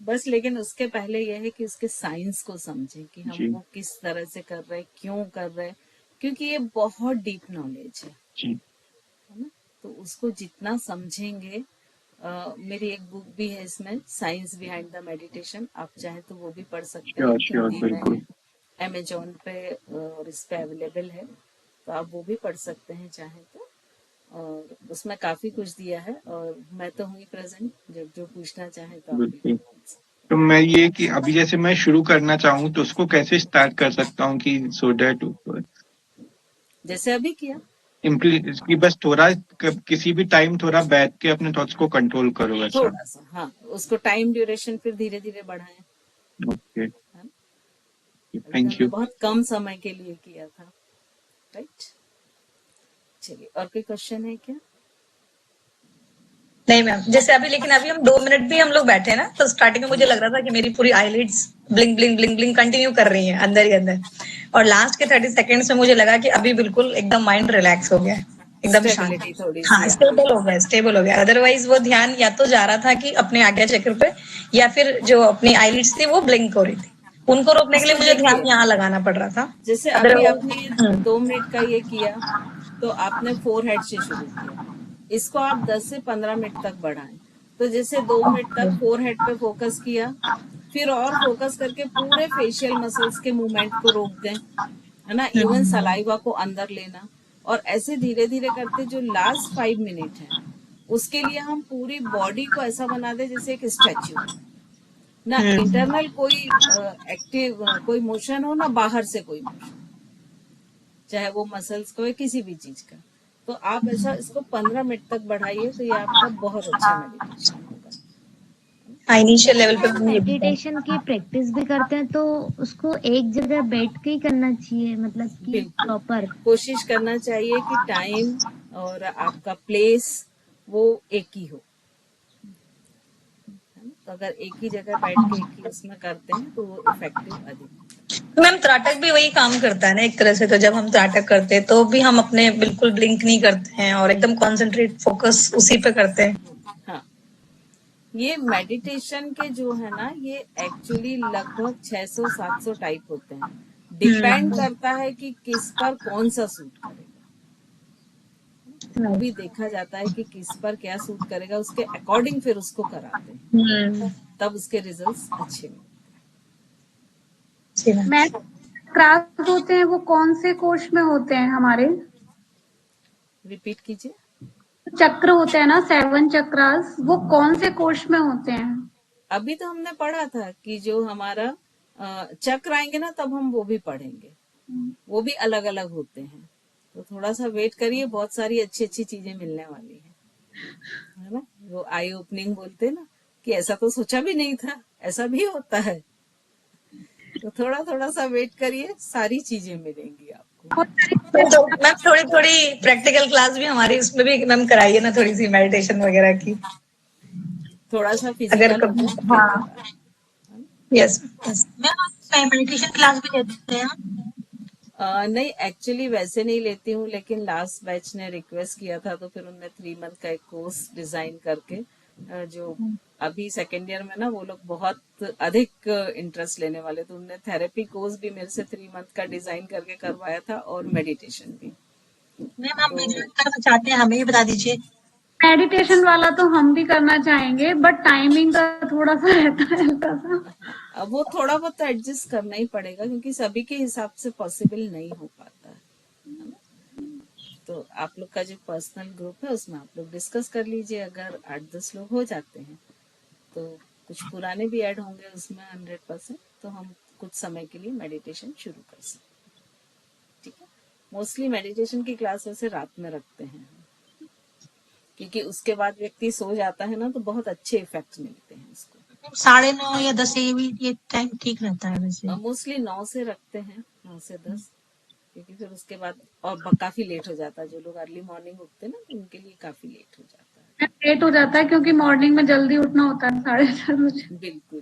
बस लेकिन उसके पहले यह है कि उसके साइंस को समझें कि हम जी वो किस तरह से कर रहे हैं, क्यों कर रहे हैं, क्योंकि ये बहुत डीप नॉलेज जी है ना। तो उसको जितना समझेंगे, मेरी एक बुक भी है इसमें, साइंस बिहाइंड द मेडिटेशन, आप चाहे तो वो भी पढ़ सकते हैं, श्योर श्योर हिंदी में बिल्कुल। है, अमेजोन पे और इस पे अवेलेबल है, तो आप वो भी पढ़ सकते हैं चाहे तो। और उसमें काफी कुछ दिया है, और मैं तो हुई प्रेजेंट, जब जो पूछना चाहे तो आप बिल्कुल। बिल्कुल पूछ सकते तो मैं ये कि अभी जैसे मैं शुरू करना चाहूँ तो उसको कैसे स्टार्ट कर सकता हूँ कि सो दैट हैं। जैसे अभी किया, कि बस थोड़ा किसी भी टाइम थोड़ा बैठ के अपने थॉट्स को कंट्रोल करो ऐसा। थोड़ा सा, हाँ, उसको टाइम ड्यूरेशन फिर धीरे धीरे बढ़ाएं, ओके, है ना। अभी तो थैंक हमने यू। बहुत कम समय के लिए किया था, राइट। चलिए, और कोई क्वेश्चन है क्या? नहीं मैम, जैसे अभी, लेकिन अभी हम 2 मिनट भी हम लोग बैठे हैं ना, तो स्टार्टिंग में मुझे लग रहा था कि मेरी पूरी eyelids blink blink blink blink continue कर रही हैं अंदर ही अंदर, और लास्ट के 30 सेकेंड्स में मुझे लगा कि अभी बिल्कुल एकदम माइंड रिलैक्स हो गया है, एकदम शांत। स्टेबिलिटी थोड़ी हाँ, सी आ गई। स्टेबल हो गया, स्टेबल हो गया। अदरवाइज वो ध्यान या तो जा रहा था कि अपने आज्ञा चक्र पे, या फिर जो अपनी आईलिड्स थी वो ब्लिंक हो रही थी, उनको रोकने के लिए इसको मुझे ध्यान देखिए, यहाँ लगाना पड़ रहा था। जैसे अभी आपने ये अदरवाइज 2 मिनट का ये किया, तो आपने 4 हेड से शुरू किया, इसको आप 10 से 15 मिनट तक बढ़ाएं। तो जैसे 2 मिनट तक 4 हेड पे फोकस किया, फिर और फोकस करके पूरे फेशियल मसल्स के मूवमेंट को रोक दें, है ना, इवन सलाइवा को अंदर लेना, और ऐसे धीरे धीरे करते जो लास्ट 5 मिनट है, उसके लिए हम पूरी बॉडी को ऐसा बना दे जैसे एक स्टैच्यू, ना इंटरनल कोई एक्टिव कोई मोशन हो, ना बाहर से कोई मोशन, चाहे वो मसल्स को या किसी भी चीज का। तो आप ऐसा इसको 15 मिनट तक बढ़ाइए, तो ये आपका बहुत अच्छा मेडिटेशन होगा। इनिशियल जैसे लेवल पे मैम मैंने ये भी किया। मेडिटेशन की प्रैक्टिस भी करते हैं, तो उसको एक जगह बैठ के ही करना चाहिए, मतलब कि बिल्कुल, प्रॉपर। कोशिश करना चाहिए कि टाइम और आपका प्लेस वो एक ही हो, है ना? तो अगर एक ही जगह बैठ के एक ही उसमें करते हैं तो वो इफेक्टिव अधिक होता तो मैम त्राटक भी वही काम करता है ना एक तरह से, तो जब हम त्राटक करते हैं तो भी हम अपने बिल्कुल ब्लिंक नहीं करते हैं और एकदम कॉन्सेंट्रेट फोकस उसी पे करते हैं। है। हाँ, ये मेडिटेशन के जो है ना, ये एक्चुअली लगभग 600-700 टाइप होते हैं, डिपेंड करता है कि किस पर कौन सा सूट करेगा। वो भी देखा जाता है कि किस पर क्या सूट करेगा, उसके अकॉर्डिंग फिर उसको कराते हैं, तब उसके रिजल्ट्स अच्छे मिलते मैं क्राफ्ट होते हैं वो कौन से कोष में होते हैं हमारे? हैं। रिपीट कीजिए। चक्र होते हैं ना, 7 चक्रास, वो कौन से कोष में होते हैं? अभी तो हमने पढ़ा था कि जो हमारा चक्र आएंगे ना, तब हम वो भी पढ़ेंगे, वो भी अलग अलग होते हैं। तो थोड़ा सा वेट करिए, बहुत सारी अच्छी अच्छी चीजें मिलने वाली है ना। वो आई ओपनिंग बोलते हैं ना, कि ऐसा तो सोचा भी नहीं था, ऐसा भी होता है। तो थोड़ा थोड़ा सा वेट करिए, सारी चीजें मिलेंगी आपको। तो मैम थोड़ी थोड़ी प्रैक्टिकल क्लास भी हमारी उसमें भी मैम कराइए ना, थोड़ी सी मेडिटेशन वगैरह की, थोड़ा सा अगर फिजिकल हो कभी। जाए फिर हाँ, बता। Yes yes. मैम आप मेडिटेशन क्लास भी लेते हैं? नहीं, एक्चुअली वैसे नहीं लेती हूँ, लेकिन लास्ट बैच ने रिक्वेस्ट किया था, तो फिर उनने 3 मंथ का एक कोर्स डिजाइन करके, जो अभी सेकेंड ईयर में ना वो लोग बहुत अधिक इंटरेस्ट लेने वाले, तो उनने थेरेपी कोर्स भी मेरे से 3 मंथ का डिजाइन करके करवाया था, और मेडिटेशन भी। मैम हम भी तो ज्वाइन करना चाहते हैं, हमें भी बता दीजिए। मेडिटेशन वाला तो हम भी करना चाहेंगे, बट टाइमिंग का थोड़ा सा रहता है हल्का सा। अब वो थोड़ा बहुत तो एडजस्ट करना ही पड़ेगा, क्योंकि सभी के हिसाब से पॉसिबल नहीं हो पाता है ना। तो आप लोग का जो पर्सनल ग्रुप है उसमें आप लोग डिस्कस कर लीजिए, अगर 8-10 लोग हो जाते हैं तो कुछ पुराने भी ऐड होंगे उसमें 100%, तो हम कुछ समय के लिए मेडिटेशन शुरू कर सकते हैं, ठीक है। मोस्टली मेडिटेशन की क्लास वैसे रात में रखते हैं, क्योंकि उसके बाद व्यक्ति सो जाता है ना, तो बहुत अच्छे इफेक्ट मिलते हैं उसको। 9:30 या 10 ये टाइम ठीक रहता है वैसे? मोस्टली 9 से रखते हैं, 9 से 10, क्योंकि फिर उसके बाद और काफी लेट हो जाता है, जो लोग अर्ली मॉर्निंग उठते हैं ना, तो उनके लिए काफी लेट हो जाता है। लेट हो जाता है क्योंकि मॉर्निंग में जल्दी उठना होता है 4:30 बजे। बिल्कुल